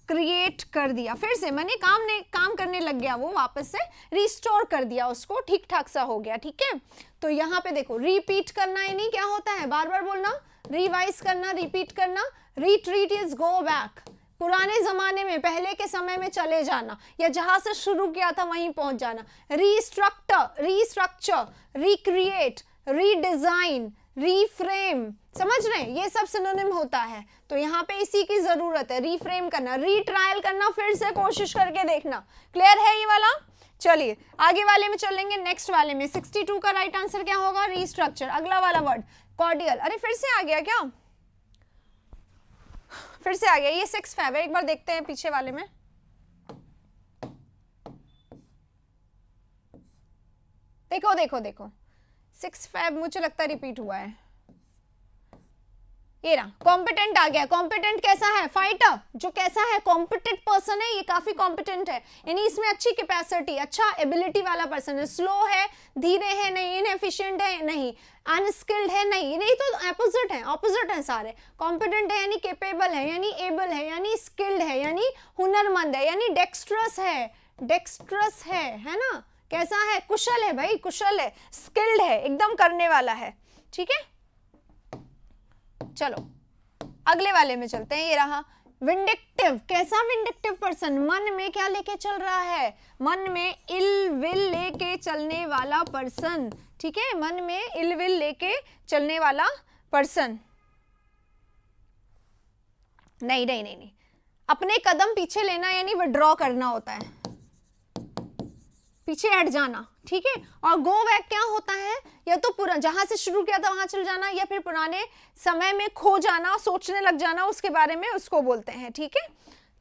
क्रिएट कर दिया, फिर से मैंने काम करने लग गया, वो वापस से रिस्टोर कर दिया उसको, ठीक ठाक सा हो गया, ठीक है। तो यहाँ पे देखो, रिपीट करना यानी क्या होता है, बार बार बोलना, रिवाइज करना, रिपीट करना। रिट्रीट इज गो बैक, पुराने जमाने में, पहले के समय में चले जाना, या जहां से शुरू किया था वहीं पहुंच जाना। रीस्ट्रक्चर, रिक्रिएट, रीडिजाइन, रीफ्रेम, समझ रहे हैं, ये सब सिनोनिम होता है। तो यहाँ पे इसी की जरूरत है, रीफ्रेम करना, रीट्रायल करना, फिर से कोशिश करके देखना। क्लियर है ये वाला? चलिए आगे वाले में चलेंगे, नेक्स्ट वाले में 62 का राइट आंसर क्या होगा? रीस्ट्रक्चर। अगला वाला वर्ड कॉर्डियल, अरे फिर से आ गया क्या? फिर से आ गया, ये 6 फैब है, एक बार देखते हैं पीछे वाले में। देखो देखो देखो, 6 फैब मुझे लगता है रिपीट हुआ है। ये रहा, कॉम्पिटेंट आ गया। कॉम्पिटेंट कैसा है? फाइटर, जो कैसा है? कॉम्पिटेंट पर्सन है, ये काफी कॉम्पिटेंट है, यानी इसमें अच्छी कैपेसिटी, अच्छा एबिलिटी वाला पर्सन है। स्लो है, धीरे है नहीं, इनएफिशिएंट है नहीं, अनस्किल्ड है नहीं, नहीं तो ऑपोजिट है, ऑपोजिट है सारे। कॉम्पिटेंट है यानी केपेबल है, यानी एबल है, यानी स्किल्ड है, यानी हुनरमंद है, यानी डेक्स्ट्रस है, डेक्स्ट्रस है ना? कैसा है? कुशल है भाई, कुशल है, स्किल्ड है, एकदम करने वाला है। ठीक है, चलो अगले वाले में चलते हैं। ये रहा विंडिक्टिव। कैसा विंडिक्टिव पर्सन? मन में क्या लेके चल रहा है? मन में इल विल लेके चलने वाला पर्सन। ठीक है, मन में इल विल लेके चलने वाला पर्सन। नहीं नहीं नहीं नहीं, अपने कदम पीछे लेना यानी विड्रॉ करना होता है, पीछे हट जाना। ठीक है, और गो बैक क्या होता है? या तो पूरा जहां से शुरू किया था वहां चल जाना, या फिर पुराने समय में खो जाना, सोचने लग जाना उसके बारे में, उसको बोलते हैं। ठीक है,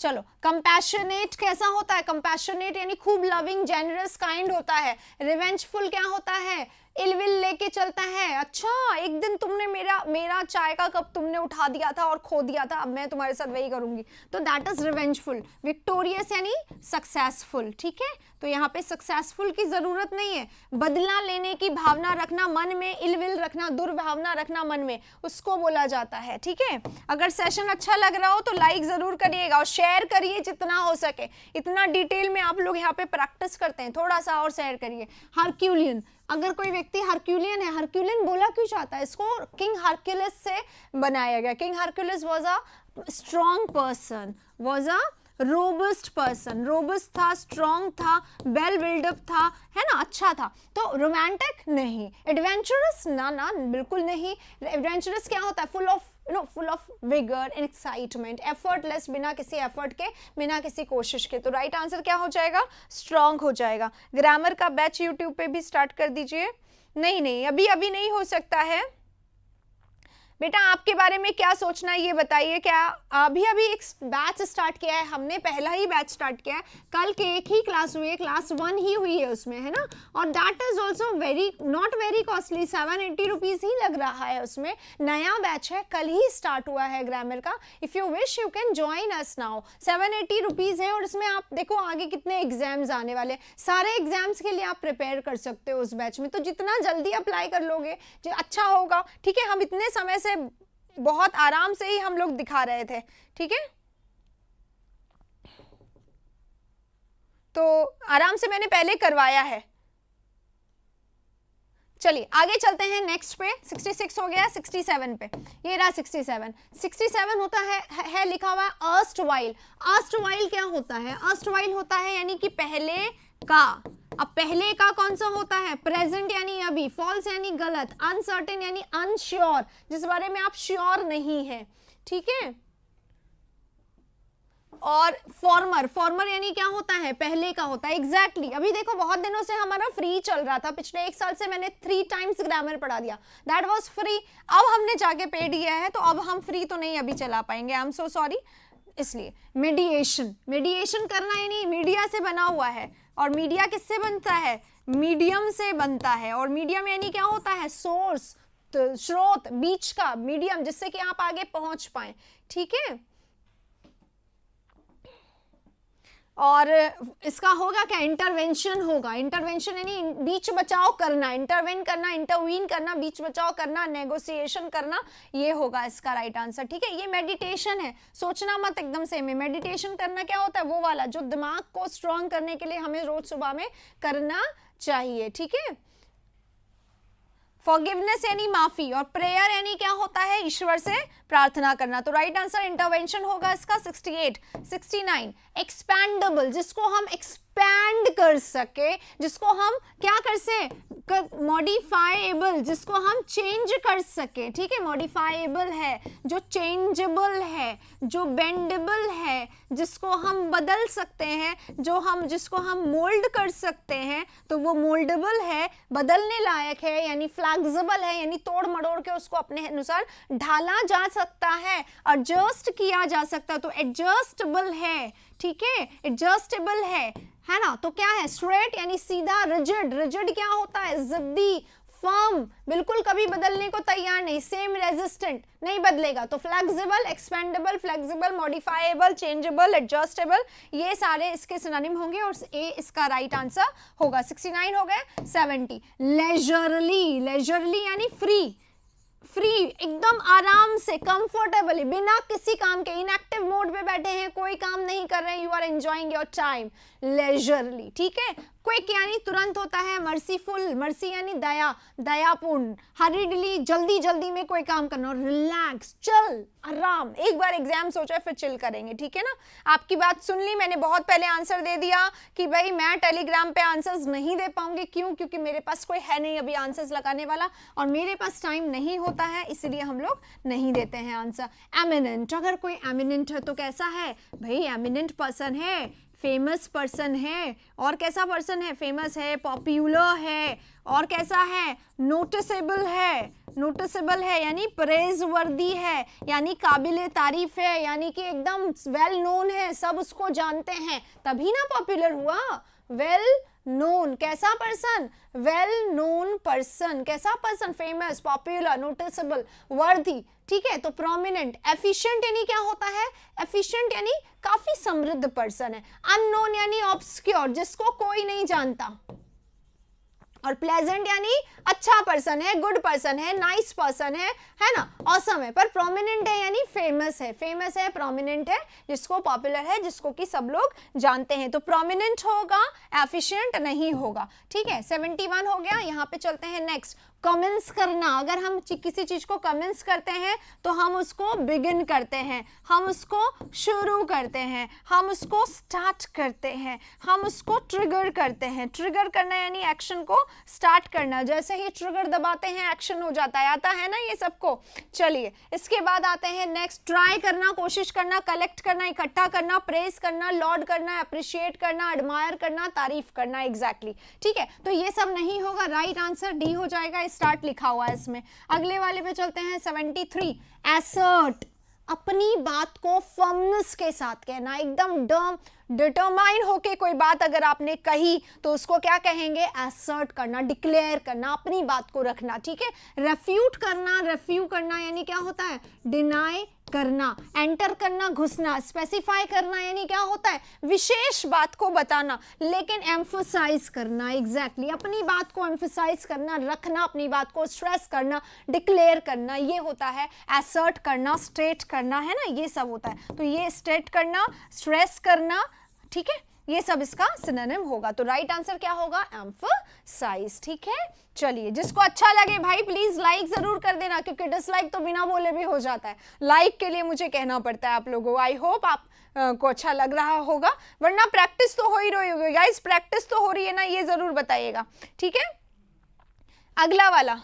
चलो कंपैशनेट कैसा होता है? कंपैशनेट यानी खूब लविंग, जेनरस, काइंड होता है। रिवेंजफुल क्या होता है? इल विल लेके चलता है। अच्छा, एक दिन तुमने मेरा चाय का कप तुमने उठा दिया था और खो दिया था, अब मैं तुम्हारे साथ वही करूंगी, तो दैट इज रिवेंजफुल। विक्टोरियस यानी सक्सेसफुल। ठीक है, तो यहाँ पे सक्सेसफुल की जरूरत नहीं है, बदला लेने की भावना रखना मन में, इल विल रखना, दुर्भावना रखना मन में, उसको बोला जाता है। ठीक है, अगर सेशन अच्छा लग रहा हो तो लाइक जरूर करिएगा और शेयर करिए जितना हो सके। इतना डिटेल में आप लोग यहाँ पे प्रैक्टिस करते हैं, थोड़ा सा और शेयर करिए। हरक्यूलियन, अगर कोई व्यक्ति हरक्यूलियन है, हरक्यूलियन बोला क्यों जाता है? इसको किंग हरक्यूलिस से बनाया गया। King Hercules was a strong person, was a robust person, robust था, स्ट्रॉन्ग था, वेल बिल्डअप था, है ना, अच्छा था। तो रोमांटिक नहीं, एडवेंचरस ना ना बिल्कुल नहीं। एडवेंचरस क्या होता है? Full of full of vigour and excitement, effortless, बिना किसी एफर्ट के, बिना किसी कोशिश के। तो राइट आंसर क्या हो जाएगा? स्ट्रॉन्ग हो जाएगा। ग्रामर का बैच यूट्यूब पे भी स्टार्ट कर दीजिए। नहीं नहीं, अभी नहीं हो सकता है बेटा, आपके बारे में क्या सोचना है ये बताइए। क्या अभी एक बैच स्टार्ट किया है हमने, पहला ही बैच स्टार्ट किया है, कल के एक ही क्लास हुई है, क्लास 1 ही हुई है उसमें, है ना, और that is also not very costly, 780 rupees ही लग रहा है उसमें। नया बैच है, कल ही स्टार्ट हुआ है ग्रामर का। If you wish you can join us now. 780 rupees है, और इसमें आप देखो आगे कितने एग्जाम्स आने वाले, सारे एग्जाम्स के लिए आप प्रिपेयर कर सकते हो उस बैच में। तो जितना जल्दी अप्लाई कर लोगे जो अच्छा होगा। ठीक है, हम इतने समय से बहुत आराम से ही हम लोग दिखा रहे थे। ठीक है, तो आराम से मैंने पहले करवाया है। चलिए आगे चलते हैं नेक्स्ट पे। 66 हो गया, 67 पे। ये रहा 67 होता है लिखा हुआ है अर्स्टवाइल। अर्स्टवाइल क्या होता है? अर्स्टवाइल होता है यानी कि पहले का। अब पहले का कौन सा होता है? प्रेजेंट यानी अभी, फॉल्स यानी गलत, अनसर्टेन यानी अनश्योर, जिस बारे में आप श्योर नहीं है। ठीक है, और फॉर्मर यानी क्या होता है? पहले का होता है। एग्जैक्टली अभी देखो बहुत दिनों से हमारा फ्री चल रहा था, पिछले 1 साल से मैंने 3 टाइम्स ग्रामर पढ़ा दिया, दैट वाज फ्री। अब हमने जाके पे दिया है, तो अब हम फ्री तो नहीं अभी चला पाएंगे, आई एम सो सॉरी। इसलिए मीडिएशन करना यानी मीडिया से बना हुआ है, और मीडिया किससे बनता है? मीडियम से बनता है, और मीडियम यानी क्या होता है? सोर्स, तो स्रोत, बीच का मीडियम, जिससे कि आप आगे पहुंच पाए। ठीक है, और इसका होगा क्या? इंटरवेंशन होगा। इंटरवेंशन यानी बीच बचाव करना, इंटरवेन करना, इंटरवीन करना, बीच बचाव करना, नेगोशिएशन करना, ये होगा इसका राइट आंसर। ठीक है, ये मेडिटेशन है, सोचना मत एकदम से में। मेडिटेशन करना क्या होता है? वो वाला जो दिमाग को स्ट्रांग करने के लिए हमें रोज सुबह में करना चाहिए। ठीक है, फॉरगिवनेस यानी माफी, और प्रेयर यानी क्या होता है, ईश्वर से प्रार्थना करना। तो राइट आंसर इंटरवेंशन होगा इसका 68। 69 एक्सपैंडेबल, जिसको हम एक्सपैंड कर सके, जिसको हम क्या कर से, मॉडिफाइएबल, जिसको हम चेंज कर सके, ठीक है, मॉडिफाइएबल है, जो चेंजेबल है, जो बेंडेबल है, जिसको हम बदल सकते हैं, जिसको हम मोल्ड कर सकते हैं, तो वो मोल्डेबल है, बदलने लायक है, यानी फ्लेक्सिबल है, यानी तोड़ मड़ोड़ के उसको अपने अनुसार ढाला जा सकता है, एडजस्ट किया जा सकता है, तो एडजस्टेबल है, ठीक है, एडजस्टेबल है ना। तो क्या है, स्ट्रेट यानी सीधा, रिजिड, रिजिड क्या होता है, जिद्दी, फर्म, बिल्कुल कभी बदलने को तैयार नहीं, सेम रेजिस्टेंट, नहीं बदलेगा। तो flexible, expendable, flexible, modifiable, changeable, adjustable, ये सारे इसके सिनोनिम होंगे और ए इसका राइट आंसर होगा। 69 हो गए। 70 लेजरली, लेजरली यानी फ्री, फ्री एकदम आराम से, कंफर्टेबली, बिना किसी काम के, इनएक्टिव मोड पे बैठे हैं, कोई काम नहीं कर रहे हैं, you are enjoying your time, leisurely, ठीक है। क्विक यानी तुरंत होता है, मर्सीफुल, मर्सी यानी दया, दयापूर्ण, हरीडली जल्दी जल्दी में कोई काम करना, रिलैक्स, चल, आराम, एक बार एग्जाम सोचा फिर चिल करेंगे, ठीक है ना। आपकी बात सुन ली, मैंने बहुत पहले आंसर दे दिया कि भाई मैं टेलीग्राम पे आंसर्स नहीं दे पाऊंगी, क्यों, क्योंकि मेरे पास कोई है नहीं अभी आंसर्स लगाने वाला, और मेरे पास टाइम नहीं होता है, इसलिए हम लोग नहीं देते हैं आंसर। एमिनेंट, अगर कोई एमिनेंट है तो कैसा है भाई, एमिनेंट पर्सन है, फेमस पर्सन है, और कैसा पर्सन है, फेमस है, पॉपुलर है, और कैसा है, नोटिसेबल है, नोटिसेबल है यानी प्रेजवर्दी है, यानी काबिले तारीफ है, यानी कि एकदम वेल नोन है, सब उसको जानते हैं, तभी ना पॉपुलर हुआ, वेल नोन, कैसा पर्सन, वेल नोन पर्सन, कैसा पर्सन, फेमस, पॉपुलर, नोटिसेबल, वर्दी, ठीक है। तो प्रोमिनेंट, एफिशिएंट यानी क्या होता है, एफिशिएंट यानी काफी समृद्ध पर्सन है, अननोन यानी ऑब्सक्योर, जिसको कोई नहीं जानता, और प्लेजेंट यानी अच्छा पर्सन है, गुड पर्सन है, नाइस पर्सन है ना, ऑसम है। पर प्रोमिनेंट है यानी फेमस है, फेमस है, प्रोमिनेंट है, जिसको पॉपुलर है, जिसको कि सब लोग जानते हैं। तो प्रोमिनेंट होगा, एफिशिएंट नहीं होगा, ठीक है। 71 हो गया। यहाँ पे चलते हैं नेक्स्ट, कमेंस करना। अगर हम किसी चीज को कमेंस करते हैं तो हम उसको बिगिन करते हैं, हम उसको शुरू करते हैं, हम उसको स्टार्ट करते हैं, हम उसको ट्रिगर करते हैं। ट्रिगर करना यानी एक्शन को स्टार्ट करना, जैसे ही ट्रिगर दबाते हैं एक्शन हो जाता है, आता है ना ये सबको। चलिए इसके बाद आते हैं नेक्स्ट, ट्राई करना, कोशिश करना, कलेक्ट करना, इकट्ठा करना, प्रेज करना, लॉर्ड करना, अप्रिशिएट करना, एडमायर करना, तारीफ करना, एग्जैक्टली, ठीक है। तो ये सब नहीं होगा, राइट आंसर डी हो जाएगा, स्टार्ट लिखा हुआ है इसमें। अगले वाले पे चलते हैं 73, एसर्ट, अपनी बात को फर्मनेस के साथ कहना, एकदम डिटरमाइन होके कोई बात अगर आपने कही तो उसको क्या कहेंगे, एसर्ट करना, डिक्लेयर करना, अपनी बात को रखना, ठीक है। रेफ्यूट करना, रेफ्यू करना यानी क्या होता है, डिनाई करना, एंटर करना, घुसना, स्पेसिफाई करना यानी क्या होता है, विशेष बात को बताना, लेकिन एम्फसाइज करना, एग्जैक्टली, अपनी बात को एम्फसाइज करना, रखना, अपनी बात को स्ट्रेस करना, डिक्लेयर करना, ये होता है एसर्ट करना, स्टेट करना, है ना, ये सब होता है। तो ये स्टेट करना, स्ट्रेस करना, ठीक है, ये सब इसका सिनोनिम होगा। तो राइट आंसर क्या होगा, एम्फसाइज, ठीक है। चलिए जिसको अच्छा लगे भाई प्लीज लाइक जरूर कर देना, क्योंकि डिसलाइक तो बिना बोले भी हो जाता है, लाइक के लिए मुझे कहना पड़ता है आप लोगों को। आई होप आप को अच्छा लग रहा होगा, वरना प्रैक्टिस तो हो ही रही होगी गाइस, प्रैक्टिस तो हो रही है ना, ये जरूर बताइएगा, ठीक है। अगला वाला,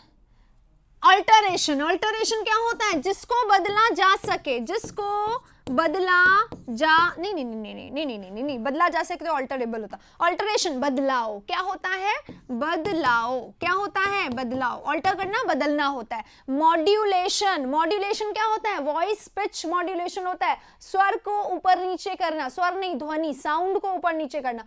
अल्टरेशन। अल्टरेशन क्या होता है, जिसको बदला जा सके, जिसको बदला जा, नहीं, बदला जा सके तो अल्टरेबल होता। अल्टरेशन, बदलाव, क्या होता है, बदलाव, क्या होता है, बदलाव, अल्टर करना, बदलना होता है। मॉड्यूलेशन, मॉड्यूलेशन क्या होता है, वॉइस पिच मॉड्यूलेशन होता है, स्वर को ऊपर नीचे करना, स्वर नहीं ध्वनि, साउंड को ऊपर नीचे करना।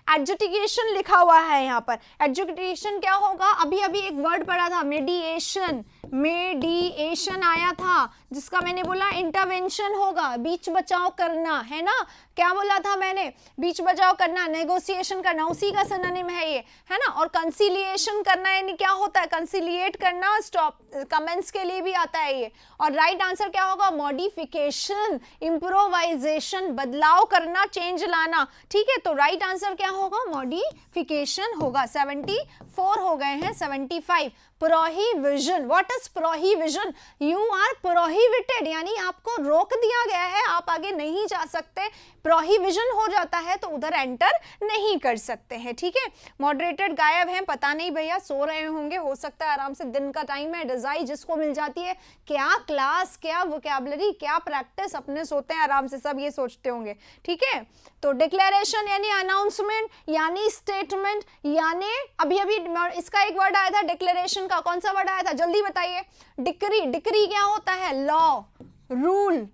एडजुडिकेशन लिखा हुआ है यहाँ पर, एडजुडिकेशन क्या होगा, अभी एक वर्ड पढ़ा था, मेडिएशन, मेडिएशन आया था, जिसका मैंने बोला इंटरवेंशन होगा, बीच बचाव करना, है ना। क्या बोला था मैंने, बीच बचाव करना, नेगोशिएशन करना, उसी का सिनोनिम है ये, है ना। और कंसिलिएशन करना यानी क्या होता है, कंसिलिएट करना, स्टॉप कमेंट्स के लिए भी आता है ये। और राइट आंसर क्या होगा, मॉडिफिकेशन, इम्प्रोवाइजेशन, बदलाव करना, चेंज लाना, ठीक है। तो राइट आंसर क्या होगा, मॉडिफिकेशन होगा। 74 हो गए हैं, 75। Prohibition, what is prohibition, you are prohibited, यानी आपको रोक दिया गया है, आप आगे नहीं जा सकते। प्रोहिबिशन हो जाता है तो उधर एंटर नहीं कर सकते हैं, ठीक है। मॉडरेटेड गायब हैं, पता नहीं भैया सो रहे होंगे, हो सकता है आराम से, दिन का टाइम है, डिजाई जिसको मिल जाती है, क्या क्लास, क्या वोकैबुलरी, क्या प्रैक्टिस, अपने सोते हैं आराम से, सब ये सोचते होंगे, ठीक है। तो डिक्लेरेशन यानी अनाउंसमेंट, यानी स्टेटमेंट, यानी अभी अभी इसका एक वर्ड आया था डिक्लेरेशन का, कौन सा वर्ड आया था, जल्दी बताइए। डिक्री, डिक्री क्या होता है, लॉ, रूल,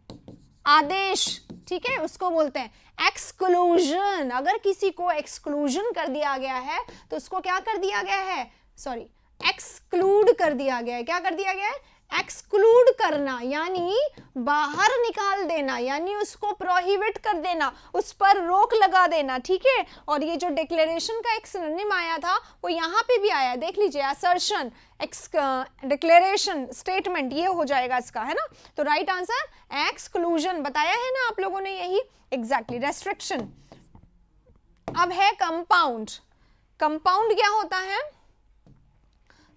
आदेश, ठीक है, उसको बोलते हैं। एक्सक्लूजन, अगर किसी को एक्सक्लूजन कर दिया गया है तो उसको क्या कर दिया गया है, सॉरी, एक्सक्लूड कर दिया गया है। क्या कर दिया गया है, एक्सक्लूड करना, यानी बाहर निकाल देना, यानी उसको प्रोहिबिट कर देना, उस पर रोक लगा देना, ठीक है। और ये जो डिक्लेरेशन का एक सिनोनिम आया था वो यहाँ पे भी आया, देख लीजिए, असर्शन, डिक्लेरेशन, स्टेटमेंट, ये हो जाएगा इसका, है ना। तो राइट आंसर एक्सक्लूजन, बताया है ना आप लोगों ने यही, एग्जैक्टली, रेस्ट्रिक्शन। अब है कंपाउंड। कंपाउंड क्या होता है,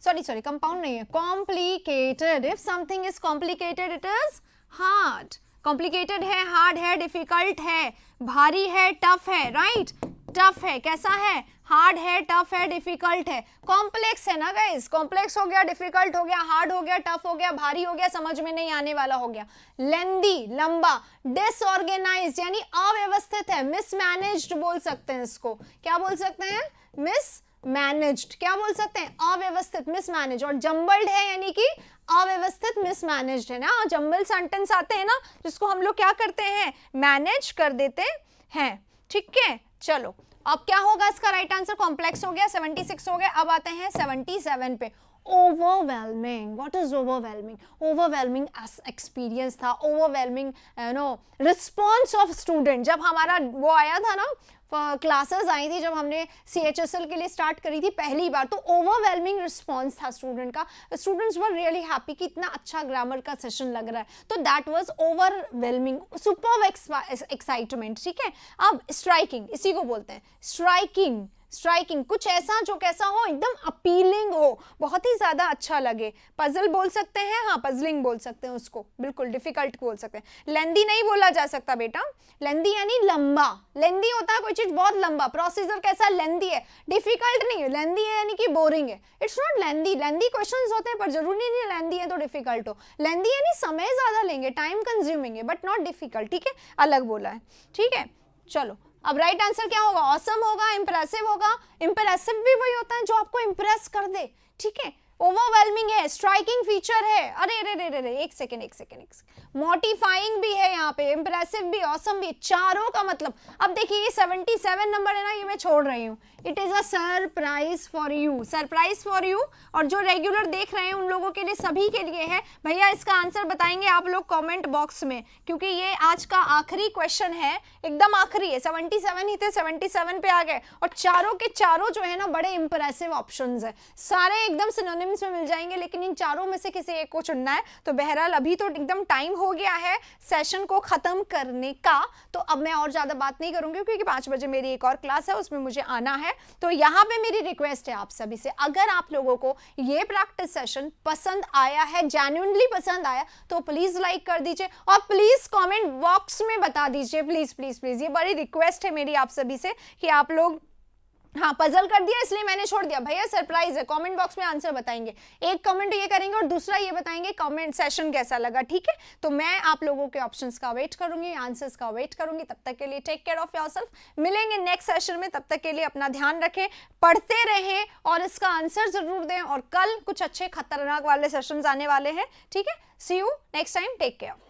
सॉरी कंपाउंड नहीं है, complicated. If something is complicated it is hard. Complicated है, हार्ड है, डिफिकल्ट है, भारी है, टफ है, राइट, टफ है, कैसा है, हार्ड है, टफ है, डिफिकल्ट है, कॉम्प्लेक्स है ना गाइस, कॉम्प्लेक्स हो गया, डिफिकल्ट हो गया, हार्ड हो गया, टफ हो गया, भारी हो गया, समझ में नहीं आने वाला हो गया, लेंदी, लंबा, डिसऑर्गेनाइज्ड यानी अव्यवस्थित है, मिसमैनेज्ड बोल सकते हैं इसको, क्या बोल सकते हैं, मिसमैनेज्ड, क्या बोल सकते हैं, अव्यवस्थित, मिसमैनेज। और जंबल्ड है यानी कि अव्यवस्थित, मिसमैनेज्ड है ना। जंबल सेंटेंस आते हैं ना जिसको हम लोग क्या करते हैं, मैनेज कर देते हैं, ठीक है। चलो अब क्या होगा इसका राइट आंसर, कॉम्प्लेक्स हो गया, 76 हो गए। अब आते हैं 77 पे, overwhelming. What is overwhelming, overwhelming experience था, ओवरवेलमिंग रिस्पॉन्स ऑफ स्टूडेंट। जब हमारा वो आया था ना, क्लासेस आई थी जब हमने CHSL के लिए स्टार्ट करी थी पहली बार, तो ओवरवेलमिंग रिस्पॉन्स था स्टूडेंट का। स्टूडेंट्स वर रियली हैप्पी कि इतना अच्छा ग्रामर का सेशन लग रहा है, तो that was overwhelming, superb excitement, ठीक है। अब स्ट्राइकिंग, इसी को बोलते हैं स्ट्राइकिंग। स्ट्राइकिंग कुछ ऐसा जो कैसा हो, एकदम अपीलिंग हो, बहुत ही ज्यादा अच्छा लगे। पजल बोल सकते हैं, हाँ पजलिंग बोल सकते हैं उसको, बिल्कुल। डिफिकल्ट बोल सकते हैं, लेंदी नहीं बोला जा सकता बेटा, लेंदी यानी लंबा। लेंदी होता है कोई चीज बहुत लंबा, प्रोसीजर कैसा, लेंदी है, डिफिकल्ट नहीं है। लेंदी है यानी कि बोरिंग है, it's not lengthy. Lengthy questions होते हैं पर जरूरी नहीं लेंदी है तो डिफिकल्ट हो। लेंदी यानी समय ज्यादा लेंगे, टाइम कंज्यूमिंग है, बट नॉट डिफिकल्ट, ठीक है, अलग बोला है, ठीक है। चलो अब राइट आंसर क्या होगा, ऑसम होगा, इंप्रेसिव होगा। इंप्रेसिव भी वही होता है जो आपको इंप्रेस कर दे, ठीक है। ओवरवेलमिंग है, स्ट्राइकिंग फीचर है, अरे रे रे रे, एक सेकेंड, मोटिफाइंग भी है यहाँ पे, इंप्रेसिव भी, ऑसम भी, चारों का मतलब। अब देखिए ये 77 नंबर है ना, ये मैं छोड़ रही हूँ, it is a surprise for you, surprise for you. और जो रेगुलर देख रहे हैं उन लोगों के लिए, सभी के लिए है। भैया इसका आंसर बताएंगे आप लोग कमेंट बॉक्स में, क्योंकि ये आज का आखिरी क्वेश्चन है, एकदम आखिरी है। 77 ही थे, 77 पे आ गए, और चारों के चारों जो है ना बड़े इंप्रेसिव ऑप्शंस है, सारे एकदम सिनोनिम्स में मिल जाएंगे, लेकिन इन चारों में से किसी एक को चुनना है। तो बहरहाल अभी तो एकदम टाइम हो गया है सेशन को खत्म करने का, तो अब मैं और ज्यादा बात नहीं करूंगी, क्योंकि 5 बजे मेरी एक और क्लास है, उसमें मुझे आना है। तो यहाँ पे मेरी रिक्वेस्ट है आप सभी से, अगर आप लोगों को ये प्रैक्टिस सेशन पसंद आया है, जेन्युइनली पसंद आया, तो प्लीज लाइक कर दीजिए और प्लीज कमेंट बॉक्स में बता दीजिए, प्लीज प्लीज प्लीज। ये बड़ी रिक्वेस्ट है मेरी आप सभी से कि आप लोग, हाँ पजल कर दिया इसलिए मैंने छोड़ दिया, भैया सरप्राइज है, कमेंट बॉक्स में आंसर बताएंगे। एक कमेंट ये करेंगे और दूसरा ये बताएंगे कमेंट सेशन कैसा लगा, ठीक है। तो मैं आप लोगों के ऑप्शंस का वेट करूंगी, आंसर्स का वेट करूंगी। तब तक के लिए टेक केयर ऑफ योरसेल्फ, मिलेंगे नेक्स्ट सेशन में। तब तक के लिए अपना ध्यान रखें, पढ़ते रहें और इसका आंसर जरूर दें। और कल कुछ अच्छे खतरनाक वाले सेशंस आने वाले हैं, ठीक है। See you next time, take care.